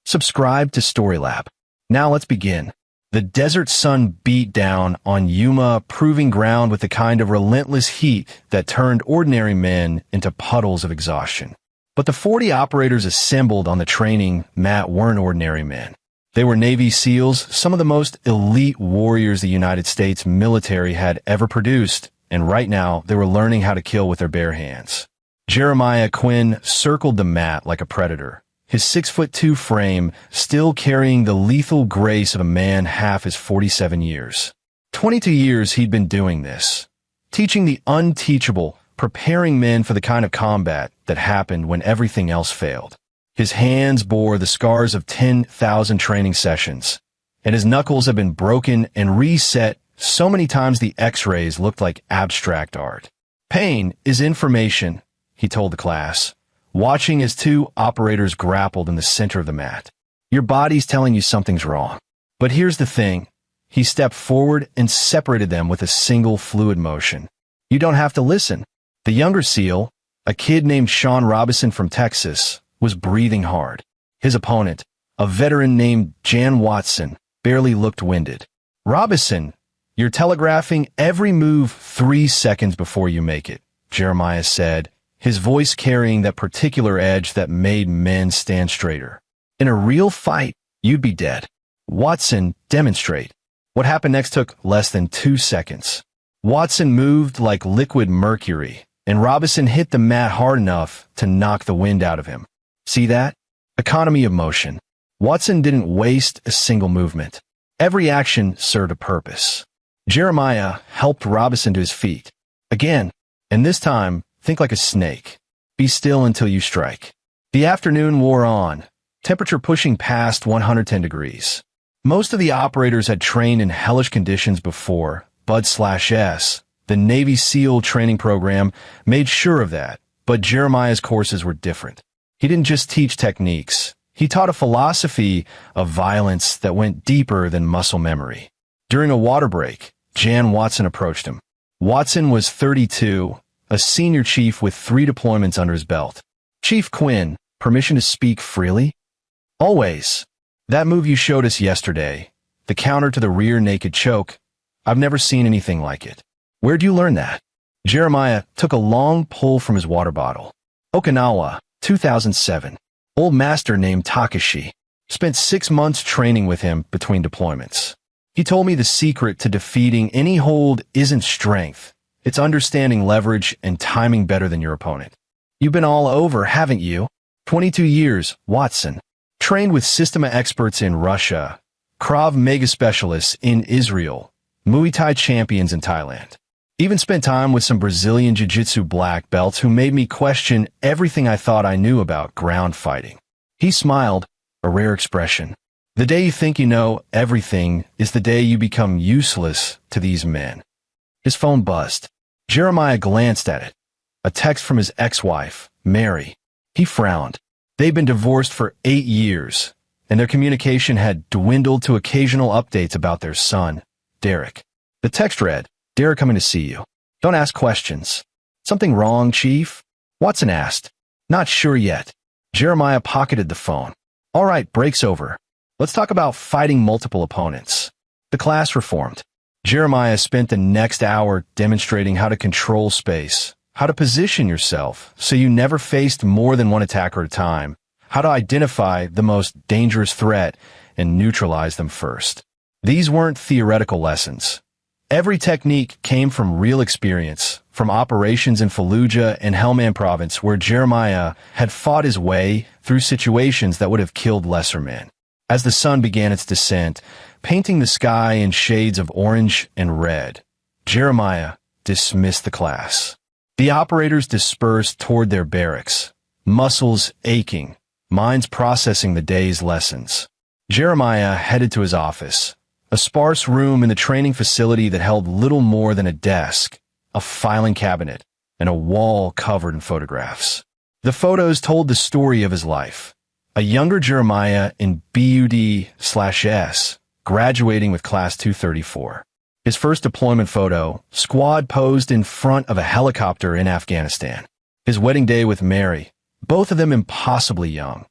Subscribe to Storylab. Now let's begin. The desert sun beat down on Yuma, proving ground with the kind of relentless heat that turned ordinary men into puddles of exhaustion. But the 40 operators assembled on the training mat weren't ordinary men. They were Navy SEALs, some of the most elite warriors the United States military had ever produced, and right now they were learning how to kill with their bare hands. Jeremiah Quinn circled the mat like a predator, his 6'2" frame still carrying the lethal grace of a man half his 47 years. 22 years he'd been doing this, teaching the unteachable, preparing men for the kind of combat that happened when everything else failed. His hands bore the scars of 10,000 training sessions, and his knuckles had been broken and reset so many times the x-rays looked like abstract art. Pain is information, he told the class, watching as two operators grappled in the center of the mat. Your body's telling you something's wrong. But here's the thing. He stepped forward and separated them with a single fluid motion. You don't have to listen. The younger SEAL, a kid named Sean Robinson from Texas, was breathing hard. His opponent, a veteran named Jan Watson, barely looked winded. Robinson, you're telegraphing every move 3 seconds before you make it, Jeremiah said, his voice carrying that particular edge that made men stand straighter. In a real fight, you'd be dead. Watson, demonstrate. What happened next took less than 2 seconds. Watson moved like liquid mercury, and Robinson hit the mat hard enough to knock the wind out of him. See that? Economy of motion. Watson didn't waste a single movement. Every action served a purpose. Jeremiah helped Robinson to his feet. Again, and this time, think like a snake. Be still until you strike. The afternoon wore on, temperature pushing past 110 degrees. Most of the operators had trained in hellish conditions before. Bud/S, the Navy SEAL training program, made sure of that, but Jeremiah's courses were different. He didn't just teach techniques. He taught a philosophy of violence that went deeper than muscle memory. During a water break, Jan Watson approached him. Watson was 32, a senior chief with 3 deployments under his belt. Chief Quinn, permission to speak freely? Always. That move you showed us yesterday, the counter to the rear naked choke, I've never seen anything like it. Where'd you learn that? Jeremiah took a long pull from his water bottle. Okinawa, 2007. Old master named Takashi. Spent 6 months training with him between deployments. He told me the secret to defeating any hold isn't strength. It's understanding leverage and timing better than your opponent. You've been all over, haven't you? 22 years, Watson. Trained with Systema experts in Russia, Krav Maga specialists in Israel, Muay Thai champions in Thailand. Even spent time with some Brazilian Jiu-Jitsu black belts who made me question everything I thought I knew about ground fighting. He smiled, a rare expression. The day you think you know everything is the day you become useless to these men. His phone buzzed. Jeremiah glanced at it. A text from his ex-wife, Mary. He frowned. They'd been divorced for 8 years, and their communication had dwindled to occasional updates about their son, Derek. The text read, Derek coming to see you. Don't ask questions. Something wrong, Chief? Watson asked. Not sure yet. Jeremiah pocketed the phone. All right, break's over. Let's talk about fighting multiple opponents. The class reformed. Jeremiah spent the next hour demonstrating how to control space, how to position yourself so you never faced more than one attacker at a time, how to identify the most dangerous threat and neutralize them first. These weren't theoretical lessons. Every technique came from real experience, from operations in Fallujah and Helmand province where Jeremiah had fought his way through situations that would have killed lesser men. As the sun began its descent, painting the sky in shades of orange and red, Jeremiah dismissed the class. The operators dispersed toward their barracks, muscles aching, minds processing the day's lessons. Jeremiah headed to his office, a sparse room in the training facility that held little more than a desk, a filing cabinet, and a wall covered in photographs. The photos told the story of his life. A younger Jeremiah in BUD/S, graduating with Class 234. His first deployment photo, squad posed in front of a helicopter in Afghanistan. His wedding day with Mary, both of them impossibly young.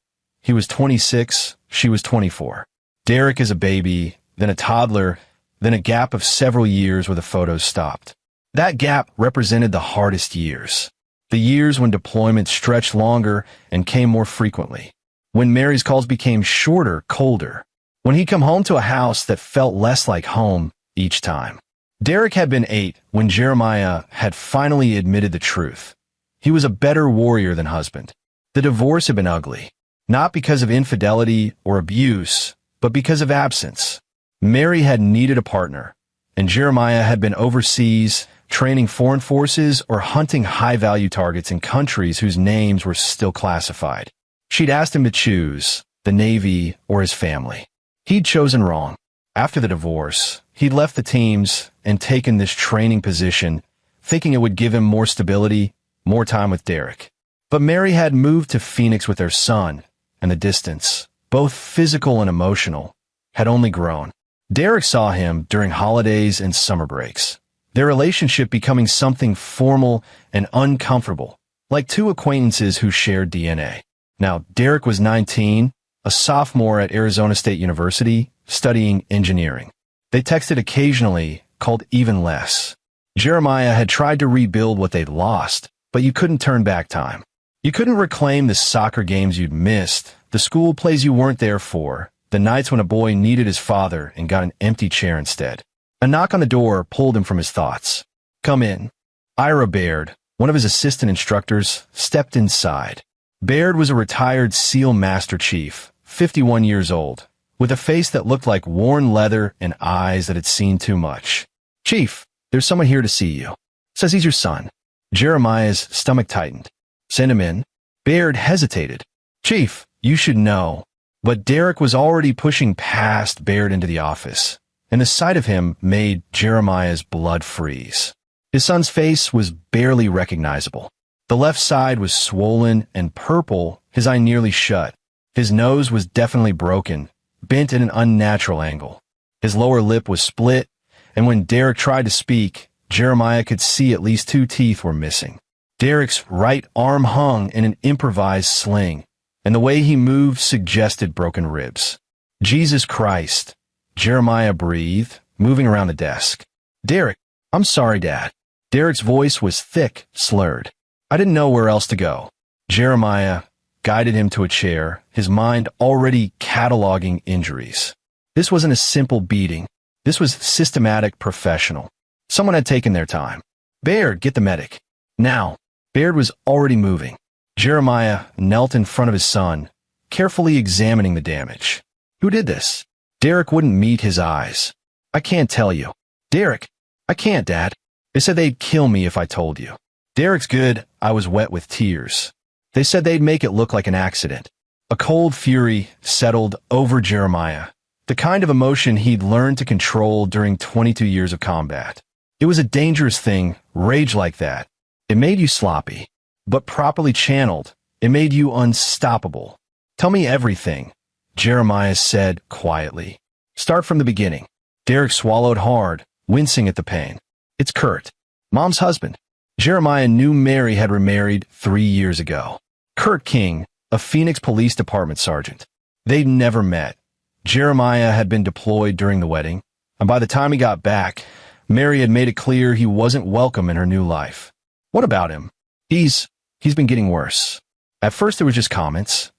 He was 26, she was 24. Derek is a baby, then a toddler, then a gap of several years where the photos stopped. That gap represented the hardest years. The years when deployment stretched longer and came more frequently. When Mary's calls became shorter, colder. When he'd come home to a house that felt less like home each time. Derek had been 8 when Jeremiah had finally admitted the truth. He was a better warrior than husband. The divorce had been ugly. Not because of infidelity or abuse, but because of absence. Mary had needed a partner, and Jeremiah had been overseas, training foreign forces or hunting high-value targets in countries whose names were still classified. She'd asked him to choose, the Navy or his family. He'd chosen wrong. After the divorce, he'd left the teams and taken this training position, thinking it would give him more stability, more time with Derek. But Mary had moved to Phoenix with their son, and the distance, both physical and emotional, had only grown. Derek saw him during holidays and summer breaks, their relationship becoming something formal and uncomfortable, like two acquaintances who shared DNA. Now, Derek was 19, a sophomore at Arizona State University, studying engineering. They texted occasionally, called even less. Jeremiah had tried to rebuild what they'd lost, but you couldn't turn back time. You couldn't reclaim the soccer games you'd missed, the school plays you weren't there for, the nights when a boy needed his father and got an empty chair instead. A knock on the door pulled him from his thoughts. "Come in." Ira Baird, one of his assistant instructors, stepped inside. Baird was a retired SEAL Master Chief, 51 years old, with a face that looked like worn leather and eyes that had seen too much. "Chief, there's someone here to see you. Says he's your son." Jeremiah's stomach tightened. "Send him in." Baird hesitated. "Chief, you should know." But Derek was already pushing past Baird into the office, and the sight of him made Jeremiah's blood freeze. His son's face was barely recognizable. The left side was swollen and purple, his eye nearly shut. His nose was definitely broken, bent at an unnatural angle. His lower lip was split, and when Derek tried to speak, Jeremiah could see at least 2 teeth were missing. Derek's right arm hung in an improvised sling, and the way he moved suggested broken ribs. "Jesus Christ," Jeremiah breathed, moving around the desk. "Derek, I'm sorry, Dad." Derek's voice was thick, slurred. "I didn't know where else to go." Jeremiah guided him to a chair, his mind already cataloging injuries. This wasn't a simple beating. This was systematic, professional. Someone had taken their time. "Baird, get the medic. Now." Baird was already moving. Jeremiah knelt in front of his son, carefully examining the damage. "Who did this?" Derek wouldn't meet his eyes. "I can't tell you." "Derek, I can't, Dad. They said they'd kill me if I told you." "Derek's good." I was wet with tears. "They said they'd make it look like an accident." A cold fury settled over Jeremiah, the kind of emotion he'd learned to control during 22 years of combat. It was a dangerous thing, rage like that. It made you sloppy, but properly channeled, it made you unstoppable. "Tell me everything," Jeremiah said quietly. "Start from the beginning." Derek swallowed hard, wincing at the pain. "It's Kurt, Mom's husband." Jeremiah knew Mary had remarried 3 years ago. Kurt King, a Phoenix Police Department sergeant. They'd never met. Jeremiah had been deployed during the wedding, and by the time he got back, Mary had made it clear he wasn't welcome in her new life. "What about him?" He's been getting worse. At first there was just comments,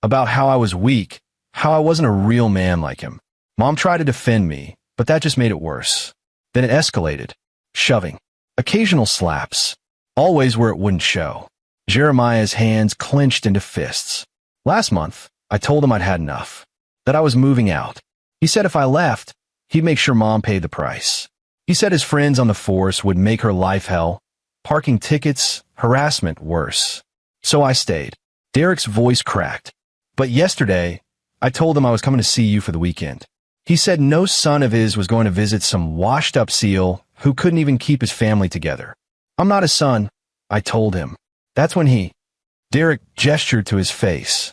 about how I was weak, how I wasn't a real man like him. Mom tried to defend me, but that just made it worse. Then it escalated. Shoving. Occasional slaps. Always where it wouldn't show. Jeremiah's hands clenched into fists. Last month, I told him I'd had enough. That I was moving out. He said if I left, he'd make sure Mom paid the price. He said his friends on the force would make her life hell. Parking tickets, harassment, worse. So I stayed. Derek's voice cracked. "But yesterday, I told him I was coming to see you for the weekend. He said no son of his was going to visit some washed-up SEAL who couldn't even keep his family together. I'm not his son," I told him. That's when Derek gestured to his face.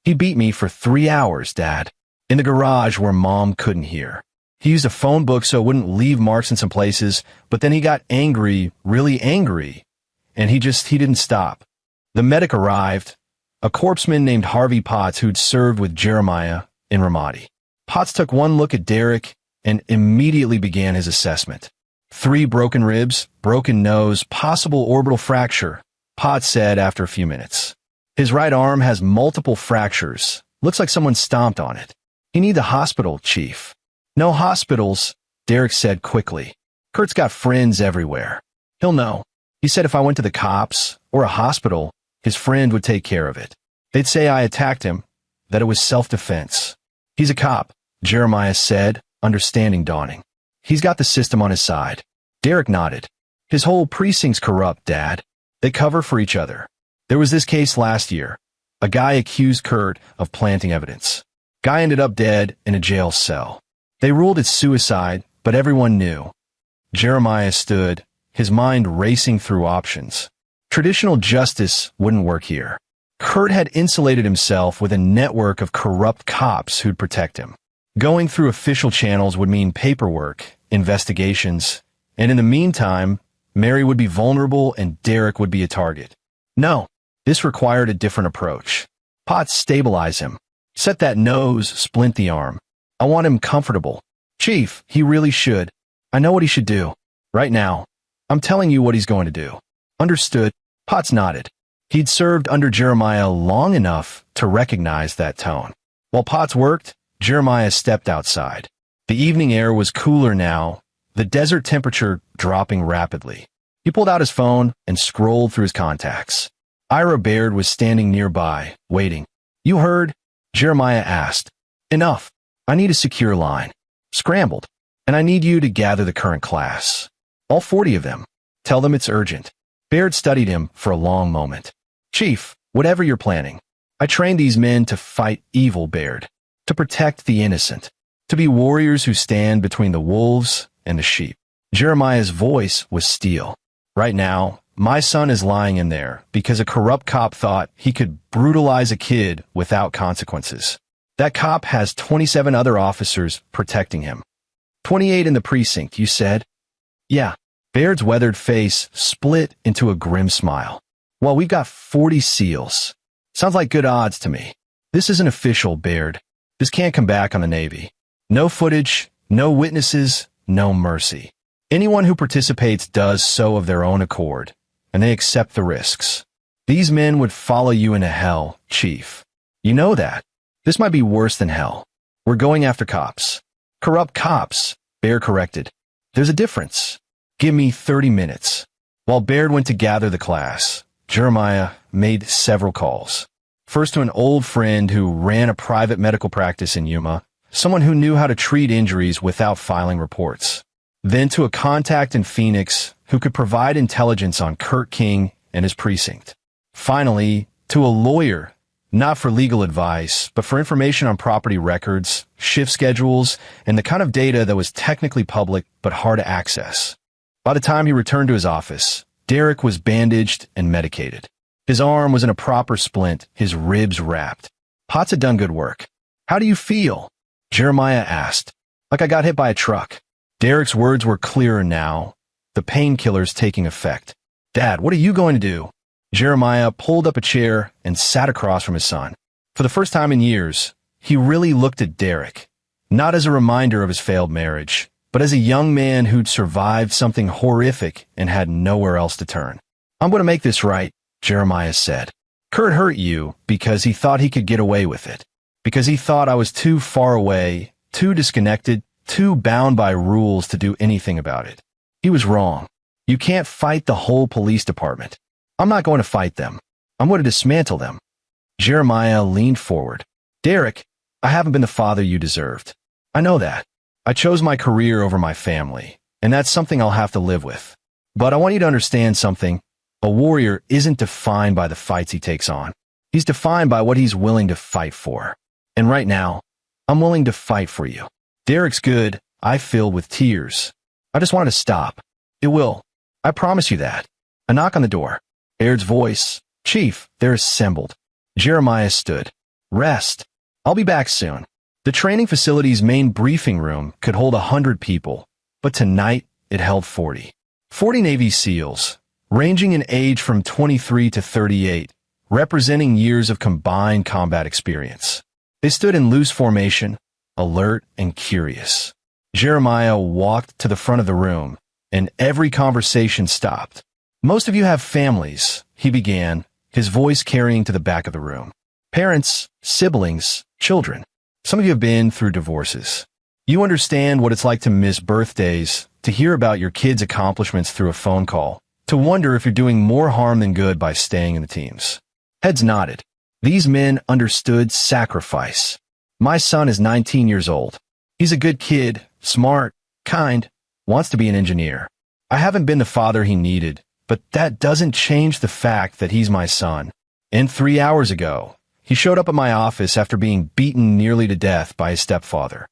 "He beat me for 3 hours, Dad, in the garage where Mom couldn't hear. He used a phone book so it wouldn't leave marks in some places, but then he got angry, really angry, and he didn't stop. The medic arrived. a corpsman named Harvey Potts who'd served with Jeremiah in Ramadi. Potts took one look at Derek and immediately began his assessment. 3 broken ribs, broken nose, possible orbital fracture, Potts said after a few minutes. His right arm has multiple fractures. Looks like someone stomped on it. You need the hospital, Chief. No hospitals, Derek said quickly. Kurt's got friends everywhere. He'll know. He said if I went to the cops or a hospital, his friend would take care of it. They'd say I attacked him, that it was self-defense. He's a cop, Jeremiah said, understanding dawning. He's got the system on his side. Derek nodded. His whole precinct's corrupt, Dad. They cover for each other. There was this case last year. A guy accused Kurt of planting evidence. Guy ended up dead in a jail cell. They ruled it suicide, but everyone knew. Jeremiah stood, his mind racing through options. Traditional justice wouldn't work here. Kurt had insulated himself with a network of corrupt cops who'd protect him. Going through official channels would mean paperwork, investigations, and in the meantime, Mary would be vulnerable and Derek would be a target. No, this required a different approach. Potts, stabilize him. Set that nose, splint the arm. I want him comfortable. Chief, he really should. I know what he should do. Right now. I'm telling you what he's going to do. Understood. Potts nodded. He'd served under Jeremiah long enough to recognize that tone. While Potts worked, Jeremiah stepped outside. The evening air was cooler now, the desert temperature dropping rapidly. He pulled out his phone and scrolled through his contacts. Ira Baird was standing nearby, waiting. You heard? Jeremiah asked. Enough. I need a secure line. Scrambled. And I need you to gather the current class. All 40 of them. Tell them it's urgent. Baird studied him for a long moment. Chief, whatever you're planning. I trained these men to fight evil, Baird. To protect the innocent. To be warriors who stand between the wolves and the sheep. Jeremiah's voice was steel. Right now, my son is lying in there because a corrupt cop thought he could brutalize a kid without consequences. That cop has 27 other officers protecting him. 28 in the precinct, you said? Yeah. Baird's weathered face split into a grim smile. Well, we've got 40 SEALs. Sounds like good odds to me. This isn't official, Baird. This can't come back on the Navy. No footage, no witnesses, no mercy. Anyone who participates does so of their own accord, and they accept the risks. These men would follow you into hell, Chief. You know that. This might be worse than hell. We're going after cops. Corrupt cops, Baird corrected. There's a difference. Give me 30 minutes. While Baird went to gather the class, Jeremiah made several calls. First to an old friend who ran a private medical practice in Yuma, someone who knew how to treat injuries without filing reports. Then to a contact in Phoenix who could provide intelligence on Kurt King and his precinct. Finally, to a lawyer, not for legal advice, but for information on property records, shift schedules, and the kind of data that was technically public but hard to access. By the time he returned to his office, Derek was bandaged and medicated. His arm was in a proper splint, his ribs wrapped. Potts had done good work. How do you feel? Jeremiah asked. Like I got hit by a truck. Derek's words were clearer now, the painkillers taking effect. Dad, what are you going to do? Jeremiah pulled up a chair and sat across from his son. For the first time in years, he really looked at Derek, not as a reminder of his failed marriage, but as a young man who'd survived something horrific and had nowhere else to turn. I'm going to make this right, Jeremiah said. Kurt hurt you because he thought he could get away with it, because he thought I was too far away, too disconnected, too bound by rules to do anything about it. He was wrong. You can't fight the whole police department. I'm not going to fight them. I'm going to dismantle them. Jeremiah leaned forward. Derek, I haven't been the father you deserved. I know that. I chose my career over my family, and that's something I'll have to live with. But I want you to understand something. A warrior isn't defined by the fights he takes on. He's defined by what he's willing to fight for. And right now, I'm willing to fight for you. Derek's good. I filled with tears. I just wanted to stop. It will. I promise you that. A knock on the door. Baird's voice. Chief, they're assembled. Jeremiah stood. Rest. I'll be back soon. The training facility's main briefing room could hold 100 people, but tonight it held 40. 40 Navy SEALs, ranging in age from 23 to 38, representing years of combined combat experience. They stood in loose formation, alert and curious. Jeremiah walked to the front of the room, and every conversation stopped. "Most of you have families," he began, his voice carrying to the back of the room. "Parents, siblings, children. Some of you have been through divorces. You understand what it's like to miss birthdays, to hear about your kids' accomplishments through a phone call, to wonder if you're doing more harm than good by staying in the teams." Heads nodded. These men understood sacrifice. "My son is 19 years old. He's a good kid, smart, kind, wants to be an engineer. I haven't been the father he needed, but that doesn't change the fact that he's my son. And 3 hours ago, he showed up at my office after being beaten nearly to death by his stepfather."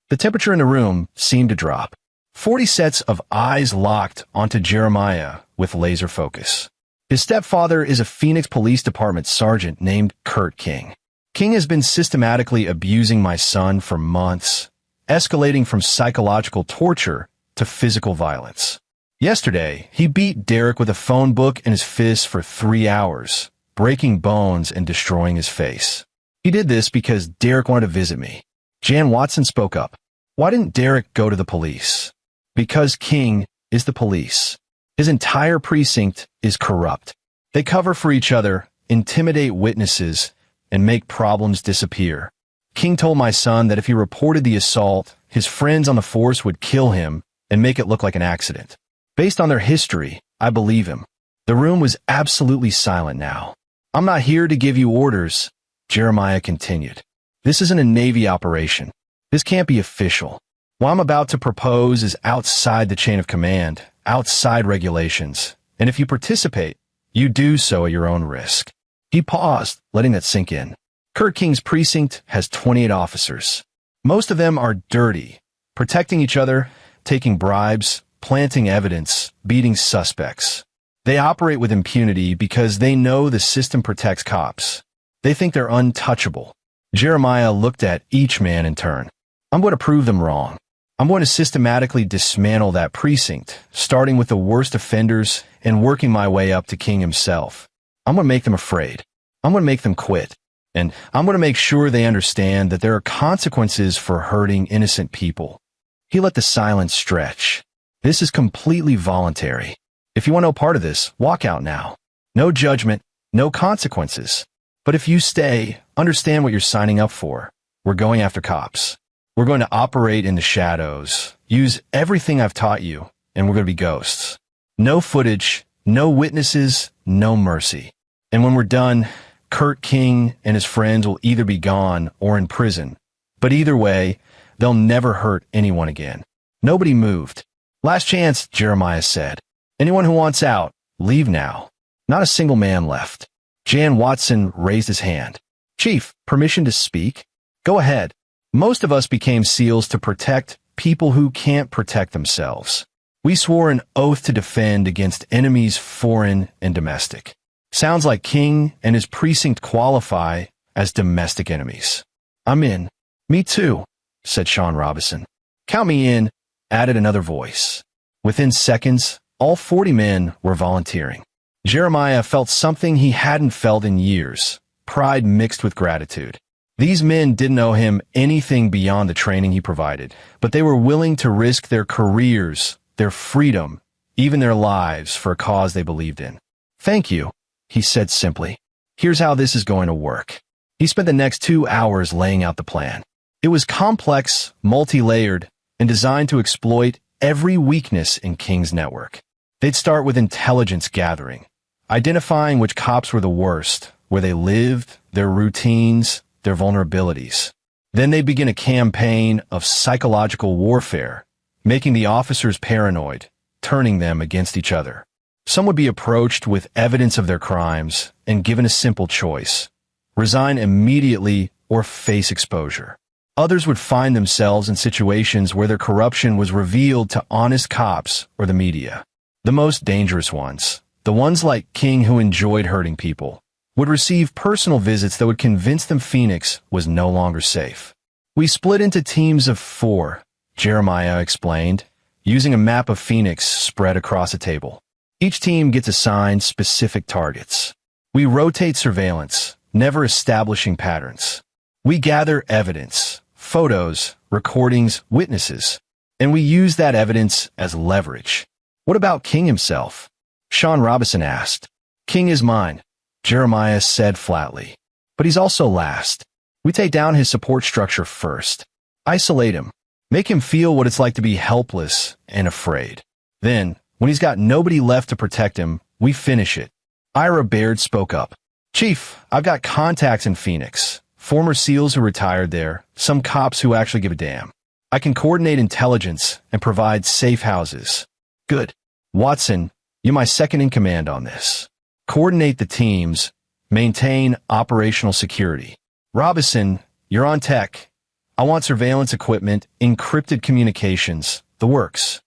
The temperature in the room seemed to drop. 40 sets of eyes locked onto Jeremiah with laser focus. His stepfather is a Phoenix Police Department sergeant named Kurt King. King has been systematically abusing my son for months, escalating from psychological torture to physical violence. Yesterday, he beat Derek with a phone book in his fist for 3 hours, breaking bones and destroying his face. He did this because Derek wanted to visit me. Jan Watson spoke up. "Why didn't Derek go to the police?" "Because King is the police. His entire precinct is corrupt. They cover for each other, intimidate witnesses, and make problems disappear. King told my son that if he reported the assault, his friends on the force would kill him and make it look like an accident. Based on their history, I believe him." The room was absolutely silent now. "I'm not here to give you orders," Jeremiah continued. "This isn't a Navy operation. This can't be official. What I'm about to propose is outside the chain of command, outside regulations, and if you participate, you do so at your own risk." He paused, letting that sink in. Kurt King's precinct has 28 officers. Most of them are dirty, protecting each other, taking bribes, planting evidence, beating suspects. They operate with impunity because they know the system protects cops. They think they're untouchable. Jeremiah looked at each man in turn. "I'm going to prove them wrong. I'm going to systematically dismantle that precinct, starting with the worst offenders and working my way up to King himself. I'm going to make them afraid. I'm going to make them quit. And I'm going to make sure they understand that there are consequences for hurting innocent people." He let the silence stretch. "This is completely voluntary. If you want no part of this, walk out now. No judgment, no consequences. But if you stay, understand what you're signing up for. We're going after cops. We're going to operate in the shadows, use everything I've taught you, and we're going to be ghosts. No footage, no witnesses, no mercy. And when we're done, Kurt King and his friends will either be gone or in prison. But either way, they'll never hurt anyone again." Nobody moved. "Last chance," Jeremiah said. "Anyone who wants out, leave now." Not a single man left. Jan Watson raised his hand. "Chief, permission to speak?" "Go ahead." "Most of us became SEALs to protect people who can't protect themselves. We swore an oath to defend against enemies foreign and domestic. Sounds like King and his precinct qualify as domestic enemies." "I'm in." "Me too," said Sean Robinson. "Count me in," added another voice. Within seconds, all 40 men were volunteering. Jeremiah felt something he hadn't felt in years, pride mixed with gratitude. These men didn't owe him anything beyond the training he provided, but they were willing to risk their careers, their freedom, even their lives for a cause they believed in. "Thank you," he said simply. "Here's how this is going to work." He spent the next 2 hours laying out the plan. It was complex, multi-layered, and designed to exploit every weakness in King's network. They'd start with intelligence gathering, identifying which cops were the worst, where they lived, their routines, their vulnerabilities. Then they'd begin a campaign of psychological warfare, making the officers paranoid, turning them against each other. Some would be approached with evidence of their crimes and given a simple choice: resign immediately or face exposure. Others would find themselves in situations where their corruption was revealed to honest cops or the media. The most dangerous ones, the ones like King who enjoyed hurting people, would receive personal visits that would convince them Phoenix was no longer safe. "We split into teams of 4, Jeremiah explained, using a map of Phoenix spread across a table. "Each team gets assigned specific targets. We rotate surveillance, never establishing patterns. We gather evidence, photos, recordings, witnesses, and we use that evidence as leverage. What about King himself? Sean Robinson asked. King is mine, Jeremiah said flatly. But he's also last. We take down his support structure first. Isolate him. Make him feel what it's like to be helpless and afraid. Then, when he's got nobody left to protect him, we finish it. Ira Baird spoke up. Chief, I've got contacts in Phoenix. Former SEALs who retired there, some cops who actually give a damn. I can coordinate intelligence and provide safe houses. Good. Watson, you're my second in command on this. Coordinate the teams, maintain operational security. Robinson, you're on tech. I want surveillance equipment, encrypted communications, the works.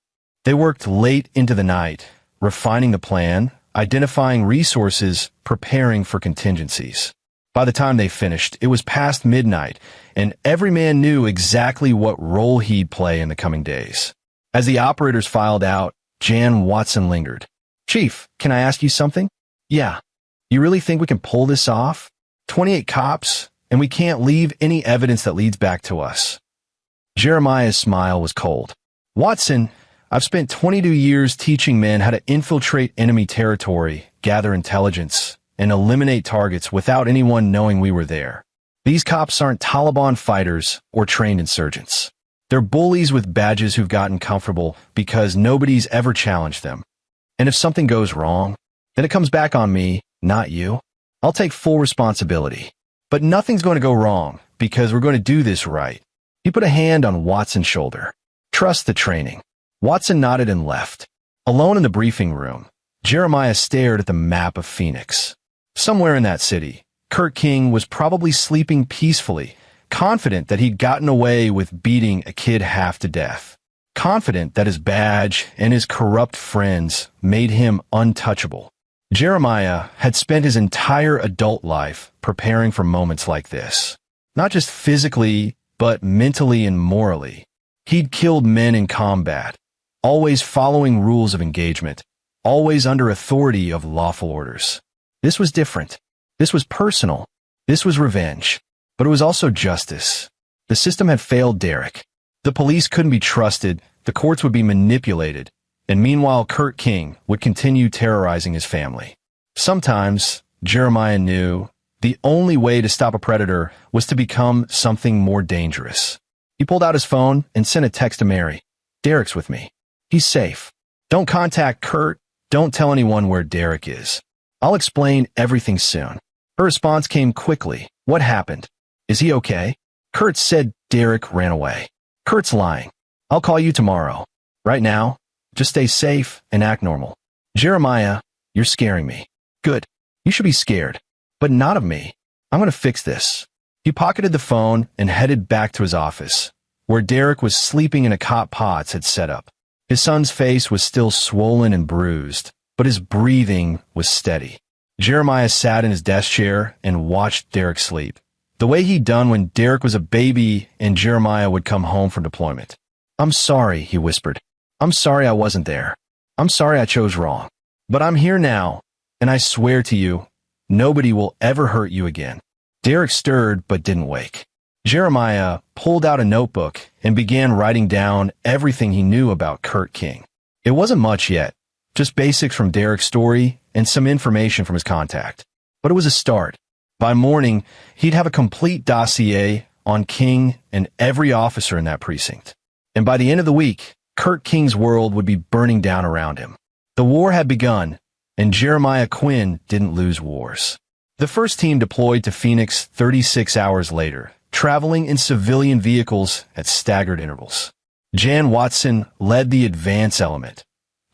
They worked late into the night, refining the plan, identifying resources, preparing for contingencies. By the time they finished, it was past midnight, and every man knew exactly what role he'd play in the coming days. As the operators filed out, Jan Watson lingered. Chief, can I ask you something? Yeah. You really think we can pull this off? 28 cops, and we can't leave any evidence that leads back to us. Jeremiah's smile was cold. Watson, I've spent 22 years teaching men how to infiltrate enemy territory, gather intelligence, and eliminate targets without anyone knowing we were there. These cops aren't Taliban fighters or trained insurgents. They're bullies with badges who've gotten comfortable because nobody's ever challenged them. And if something goes wrong, then it comes back on me, not you. I'll take full responsibility. But nothing's going to go wrong because we're going to do this right. He put a hand on Watson's shoulder. Trust the training. Watson nodded and left. Alone in the briefing room, Jeremiah stared at the map of Phoenix. Somewhere in that city, Kurt King was probably sleeping peacefully, confident that he'd gotten away with beating a kid half to death. Confident that his badge and his corrupt friends made him untouchable. Jeremiah had spent his entire adult life preparing for moments like this. Not just physically, but mentally and morally. He'd killed men in combat, always following rules of engagement, always under authority of lawful orders. This was different. This was personal. This was revenge. But it was also justice. The system had failed Derek. The police couldn't be trusted, the courts would be manipulated, and meanwhile Kurt King would continue terrorizing his family. Sometimes, Jeremiah knew, the only way to stop a predator was to become something more dangerous. He pulled out his phone and sent a text to Mary. Derek's with me. He's safe. Don't contact Kurt. Don't tell anyone where Derek is. I'll explain everything soon. Her response came quickly. What happened? Is he okay? Kurt said Derek ran away. Kurt's lying. I'll call you tomorrow. Right now, just stay safe and act normal. Jeremiah, you're scaring me. Good. You should be scared. But not of me. I'm going to fix this. He pocketed the phone and headed back to his office, where Derek was sleeping in a cot Potts had set up. His son's face was still swollen and bruised, but his breathing was steady. Jeremiah sat in his desk chair and watched Derek sleep, the way he'd done when Derek was a baby and Jeremiah would come home from deployment. I'm sorry, he whispered. I'm sorry I wasn't there. I'm sorry I chose wrong. But I'm here now, and I swear to you, nobody will ever hurt you again. Derek stirred but didn't wake. Jeremiah pulled out a notebook and began writing down everything he knew about Kurt King. It wasn't much yet, just basics from Derek's story and some information from his contact. But it was a start. By morning, he'd have a complete dossier on King and every officer in that precinct. And by the end of the week, Kurt King's world would be burning down around him. The war had begun, and Jeremiah Quinn didn't lose wars. The first team deployed to Phoenix 36 hours later, traveling in civilian vehicles at staggered intervals. Jan Watson led the advance element,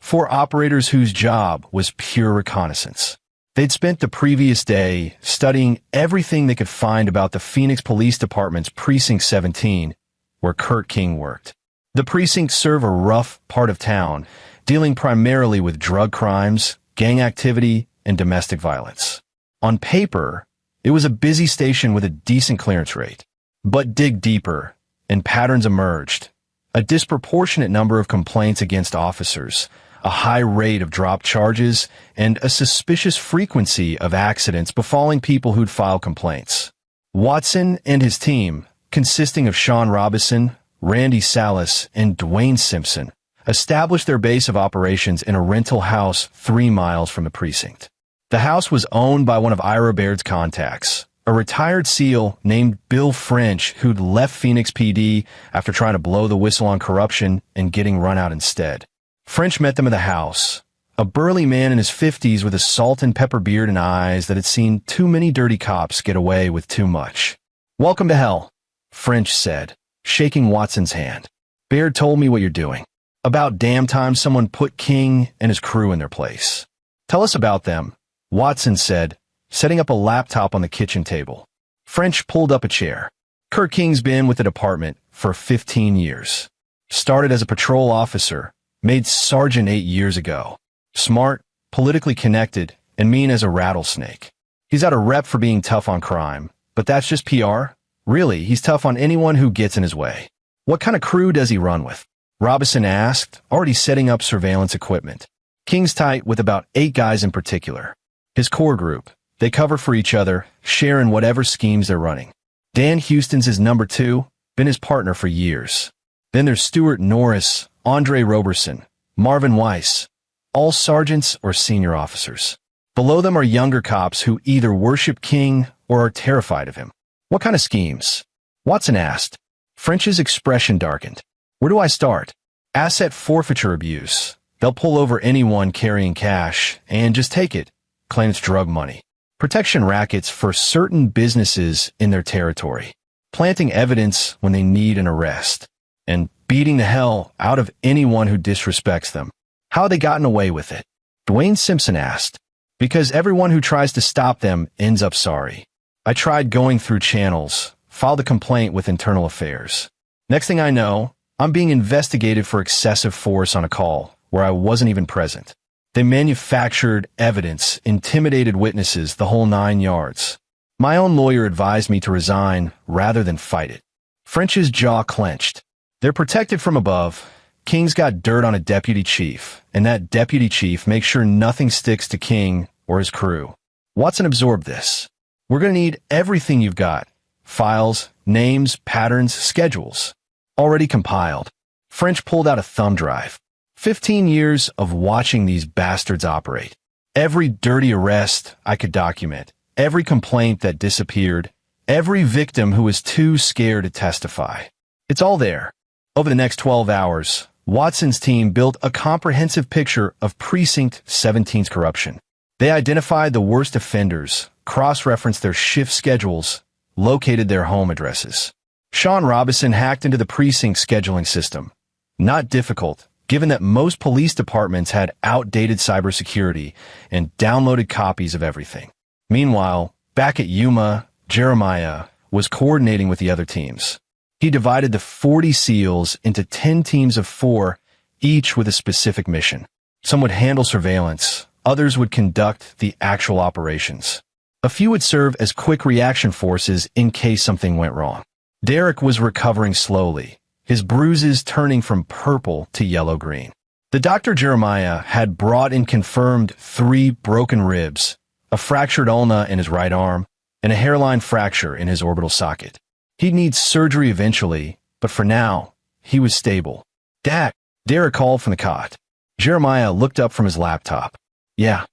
4 operators whose job was pure reconnaissance. They'd spent the previous day studying everything they could find about the Phoenix Police Department's Precinct 17, where Kurt King worked. The precinct served a rough part of town, dealing primarily with drug crimes, gang activity, and domestic violence. On paper, it was a busy station with a decent clearance rate. But dig deeper, and patterns emerged. A disproportionate number of complaints against officers, a high rate of dropped charges, and a suspicious frequency of accidents befalling people who'd file complaints. Watson and his team, consisting of Sean Robinson, Randy Salas, and Dwayne Simpson, established their base of operations in a rental house 3 miles from the precinct. The house was owned by one of Ira Baird's contacts, a retired SEAL named Bill French, who'd left Phoenix PD after trying to blow the whistle on corruption and getting run out instead. French met them at the house, a burly man in his 50s with a salt and pepper beard and eyes that had seen too many dirty cops get away with too much. "Welcome to hell," French said, shaking Watson's hand. "Baird told me what you're doing. About damn time someone put King and his crew in their place." "Tell us about them," Watson said, setting up a laptop on the kitchen table. French pulled up a chair. "Kurt King's been with the department for 15 years. Started as a patrol officer, made sergeant 8 years ago. Smart, politically connected, and mean as a rattlesnake. He's got a rep for being tough on crime, but that's just PR. Really, he's tough on anyone who gets in his way." "What kind of crew does he run with?" Robinson asked, already setting up surveillance equipment. "King's tight with about 8 guys in particular. His core group. They cover for each other, sharing whatever schemes they're running. Dan Houston's his number 2, been his partner for years. Then there's Stuart Norris, Andre Roberson, Marvin Weiss, all sergeants or senior officers. Below them are younger cops who either worship King or are terrified of him." "What kind of schemes?" Watson asked. French's expression darkened. "Where do I start? Asset forfeiture abuse. They'll pull over anyone carrying cash and just take it, claim it's drug money. Protection rackets for certain businesses in their territory. Planting evidence when they need an arrest. And beating the hell out of anyone who disrespects them. How have they gotten away with it?" Dwayne Simpson asked. "Because everyone who tries to stop them ends up sorry. I tried going through channels, filed a complaint with Internal Affairs. Next thing I know, I'm being investigated for excessive force on a call where I wasn't even present. They manufactured evidence, intimidated witnesses, the whole 9 yards. My own lawyer advised me to resign rather than fight it." French's jaw clenched. "They're protected from above. King's got dirt on a deputy chief, and that deputy chief makes sure nothing sticks to King or his crew." Watson absorbed this. "We're going to need everything you've got. Files, names, patterns, schedules. Already compiled." French pulled out a thumb drive. 15 years of watching these bastards operate. Every dirty arrest I could document. Every complaint that disappeared. Every victim who was too scared to testify. It's all there. Over the next 12 hours, Watson's team built a comprehensive picture of Precinct 17's corruption. They identified the worst offenders, cross-referenced their shift schedules, located their home addresses. Sean Robinson hacked into the precinct scheduling system. Not difficult, given that most police departments had outdated cybersecurity and downloaded copies of everything. Meanwhile, back at Yuma, Jeremiah was coordinating with the other teams. He divided the 40 SEALs into 10 teams of 4, each with a specific mission. Some would handle surveillance, others would conduct the actual operations. A few would serve as quick reaction forces in case something went wrong. Derek was recovering slowly, his bruises turning from purple to yellow-green. The Dr. Jeremiah had brought and confirmed 3 broken ribs, a fractured ulna in his right arm, and a hairline fracture in his orbital socket. He'd need surgery eventually, but for now, he was stable. "Dad," Derek called from the cot. Jeremiah looked up from his laptop. "Yeah.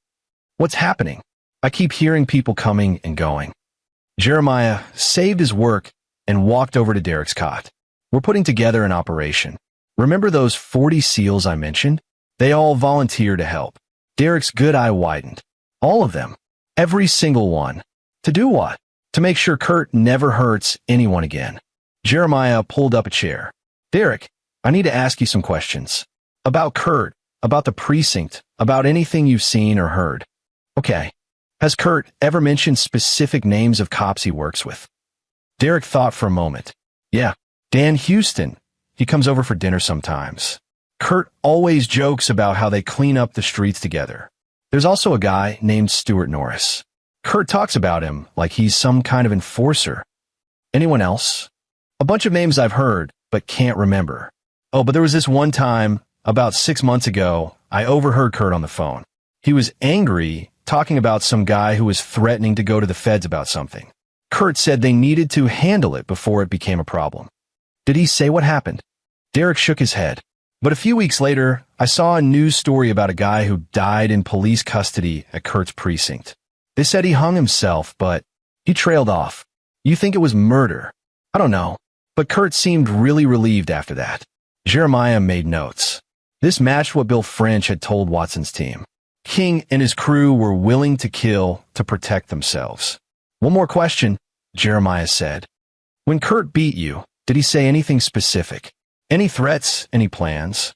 What's happening? I keep hearing people coming and going." Jeremiah saved his work and walked over to Derek's cot. "We're putting together an operation. Remember those 40 SEALs I mentioned? They all volunteered to help." Derek's good eye widened. "All of them? Every single one? To do what?" "To make sure Kurt never hurts anyone again." Jeremiah pulled up a chair. "Derek, I need to ask you some questions. About Kurt, about the precinct, about anything you've seen or heard." "Okay. Has Kurt ever mentioned specific names of cops he works with?" Derek thought for a moment. "Yeah. Dan Houston. He comes over for dinner sometimes. Kurt always jokes about how they clean up the streets together. There's also a guy named Stuart Norris. Kurt talks about him like he's some kind of enforcer." "Anyone else?" "A bunch of names I've heard, but can't remember. Oh, but there was this one time, about 6 months ago, I overheard Kurt on the phone. He was angry, talking about some guy who was threatening to go to the feds about something. Kurt said they needed to handle it before it became a problem. Did he say what happened? Derek shook his head. But a few weeks later, I saw a news story about a guy who died in police custody at Kurt's precinct. They said he hung himself, but he trailed off. You think it was murder? I don't know. But Kurt seemed really relieved after that. Jeremiah made notes. This matched what Bill French had told Watson's team. King and his crew were willing to kill to protect themselves. One more question, Jeremiah said. When Kurt beat you, did he say anything specific? Any threats, any plans?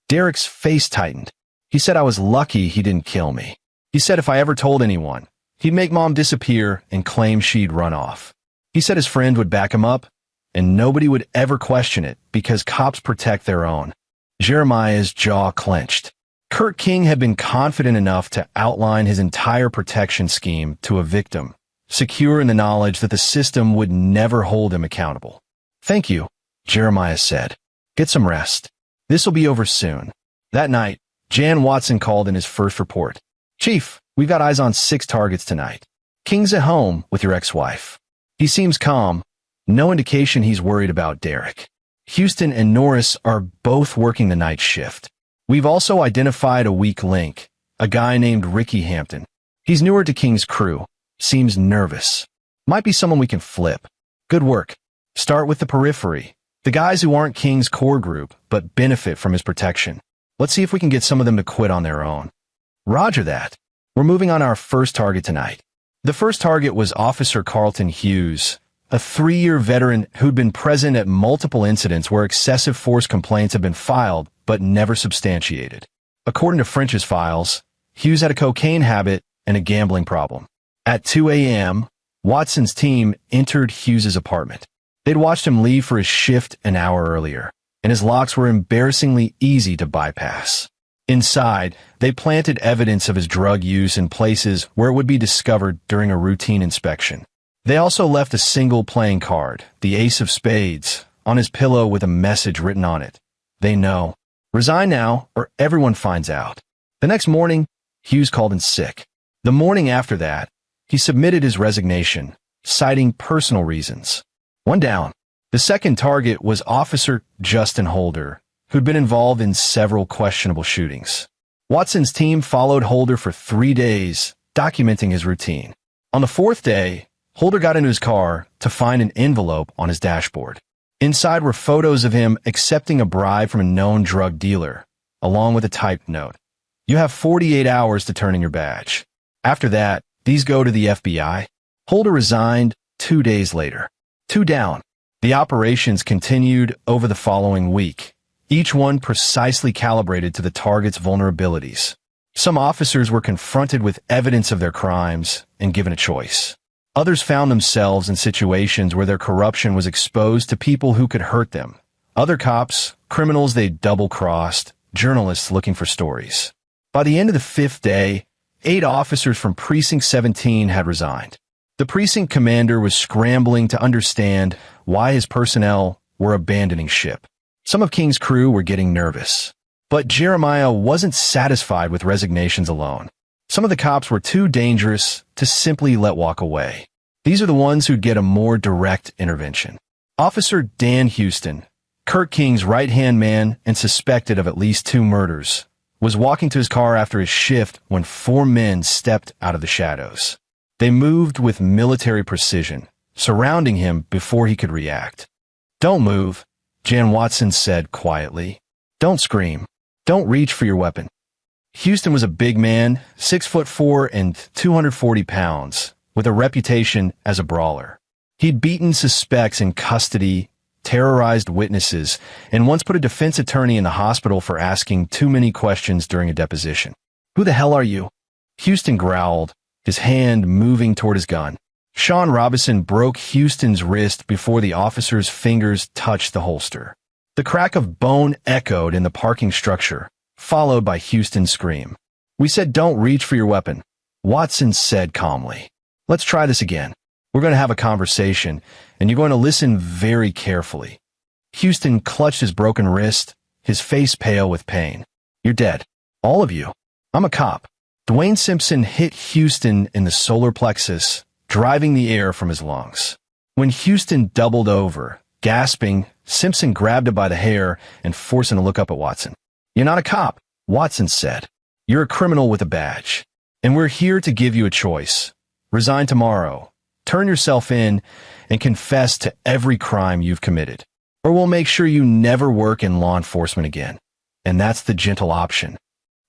Derek's face tightened. He said I was lucky he didn't kill me. He said if I ever told anyone, he'd make Mom disappear and claim she'd run off. He said his friend would back him up, and nobody would ever question it because cops protect their own. Jeremiah's jaw clenched. Kurt King had been confident enough to outline his entire protection scheme to a victim, secure in the knowledge that the system would never hold him accountable. Thank you, Jeremiah said. Get some rest. This'll be over soon. That night, Jan Watson called in his first report. Chief, we've got eyes on 6 targets tonight. King's at home with your ex-wife. He seems calm. No indication he's worried about Derek. Houston and Norris are both working the night shift. We've also identified a weak link, a guy named Ricky Hampton. He's newer to King's crew. Seems nervous. Might be someone we can flip. Good work. Start with the periphery. The guys who aren't King's core group, but benefit from his protection. Let's see if we can get some of them to quit on their own. Roger that. We're moving on our first target tonight. The first target was Officer Carlton Hughes, a 3-year veteran who'd been present at multiple incidents where excessive force complaints had been filed, but never substantiated. According to French's files, Hughes had a cocaine habit and a gambling problem. At 2 a.m., Watson's team entered Hughes's apartment. They'd watched him leave for his shift an hour earlier, and his locks were embarrassingly easy to bypass. Inside, they planted evidence of his drug use in places where it would be discovered during a routine inspection. They also left a single playing card, the Ace of Spades, on his pillow with a message written on it. They know. Resign now, or everyone finds out. The next morning, Hughes called in sick. The morning after that, he submitted his resignation, citing personal reasons. One down. The second target was Officer Justin Holder, who'd been involved in several questionable shootings. Watson's team followed Holder for 3 days, documenting his routine. On the 4th day, Holder got into his car to find an envelope on his dashboard. Inside were photos of him accepting a bribe from a known drug dealer, along with a typed note. You have 48 hours to turn in your badge. After that, these go to the FBI. Holder resigned 2 days later. 2 down. The operations continued over the following week, each one precisely calibrated to the target's vulnerabilities. Some officers were confronted with evidence of their crimes and given a choice. Others found themselves in situations where their corruption was exposed to people who could hurt them. Other cops, criminals they double-crossed, journalists looking for stories. By the end of the 5th day, 8 officers from Precinct 17 had resigned. The precinct commander was scrambling to understand why his personnel were abandoning ship. Some of King's crew were getting nervous. But Jeremiah wasn't satisfied with resignations alone. Some of the cops were too dangerous to simply let walk away. These are the ones who'd get a more direct intervention. Officer Dan Houston, Kurt King's right-hand man and suspected of at least 2 murders, was walking to his car after his shift when 4 men stepped out of the shadows. They moved with military precision, surrounding him before he could react. Don't move, Jan Watson said quietly. Don't scream. Don't reach for your weapon. Houston was a big man, 6'4" and 240 pounds, with a reputation as a brawler. He'd beaten suspects in custody, terrorized witnesses, and once put a defense attorney in the hospital for asking too many questions during a deposition. Who the hell are you? Houston growled, his hand moving toward his gun. Sean Robinson broke Houston's wrist before the officer's fingers touched the holster. The crack of bone echoed in the parking structure, followed by Houston's scream. We said don't reach for your weapon, Watson said calmly. Let's try this again. We're going to have a conversation, and you're going to listen very carefully. Houston clutched his broken wrist, his face pale with pain. You're dead. All of you. I'm a cop. Dwayne Simpson hit Houston in the solar plexus, driving the air from his lungs. When Houston doubled over, gasping, Simpson grabbed him by the hair and forced him to look up at Watson. "You're not a cop," Watson said. "You're a criminal with a badge. And we're here to give you a choice. Resign tomorrow, turn yourself in, and confess to every crime you've committed. Or we'll make sure you never work in law enforcement again. And that's the gentle option."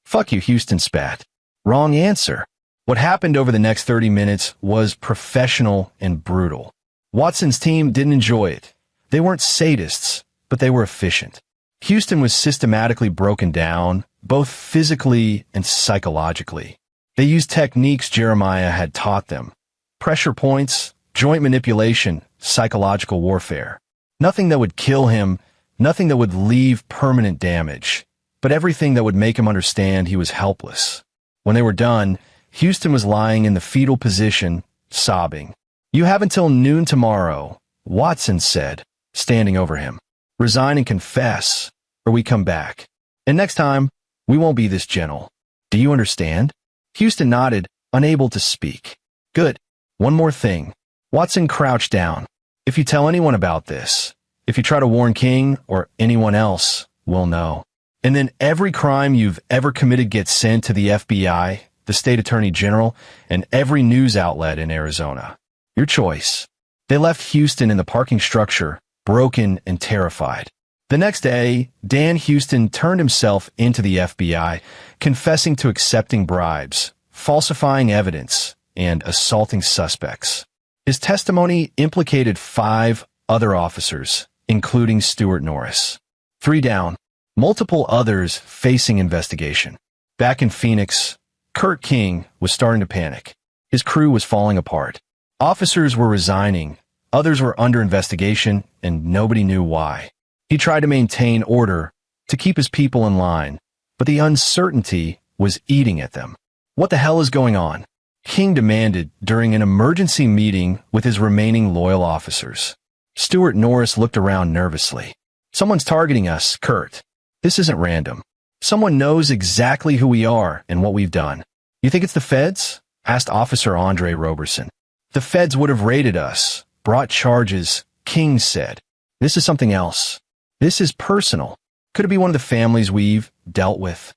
"Fuck you," Houston spat. "Wrong answer." What happened over the next 30 minutes was professional and brutal. Watson's team didn't enjoy it. They weren't sadists, but they were efficient. Houston was systematically broken down, both physically and psychologically. They used techniques Jeremiah had taught them. Pressure points, joint manipulation, psychological warfare. Nothing that would kill him, nothing that would leave permanent damage, but everything that would make him understand he was helpless. When they were done, Houston was lying in the fetal position, sobbing. "You have until noon tomorrow," Watson said, standing over him. "Resign and confess, or we come back. And next time, we won't be this gentle. Do you understand?" Houston nodded, unable to speak. "Good. One more thing." Watson crouched down. "If you tell anyone about this, if you try to warn King or anyone else, we'll know. And then every crime you've ever committed gets sent to the FBI, the state attorney general, and every news outlet in Arizona. Your choice." They left Houston in the parking structure, broken and terrified. The next day, Dan Houston turned himself into the FBI, confessing to accepting bribes, falsifying evidence, and assaulting suspects. His testimony implicated 5 other officers, including Stuart Norris. 3 down, multiple others facing investigation. Back in Phoenix, Kurt King was starting to panic. His crew was falling apart. Officers were resigning, others were under investigation, and nobody knew why. He tried to maintain order, to keep his people in line, but the uncertainty was eating at them. "What the hell is going on?" King demanded during an emergency meeting with his remaining loyal officers. Stuart Norris looked around nervously. "Someone's targeting us, Kurt. This isn't random. Someone knows exactly who we are and what we've done." "You think it's the feds?" asked Officer Andre Roberson. "The feds would have raided us, brought charges," King said. "This is something else. This is personal. Could it be one of the families we've dealt with?"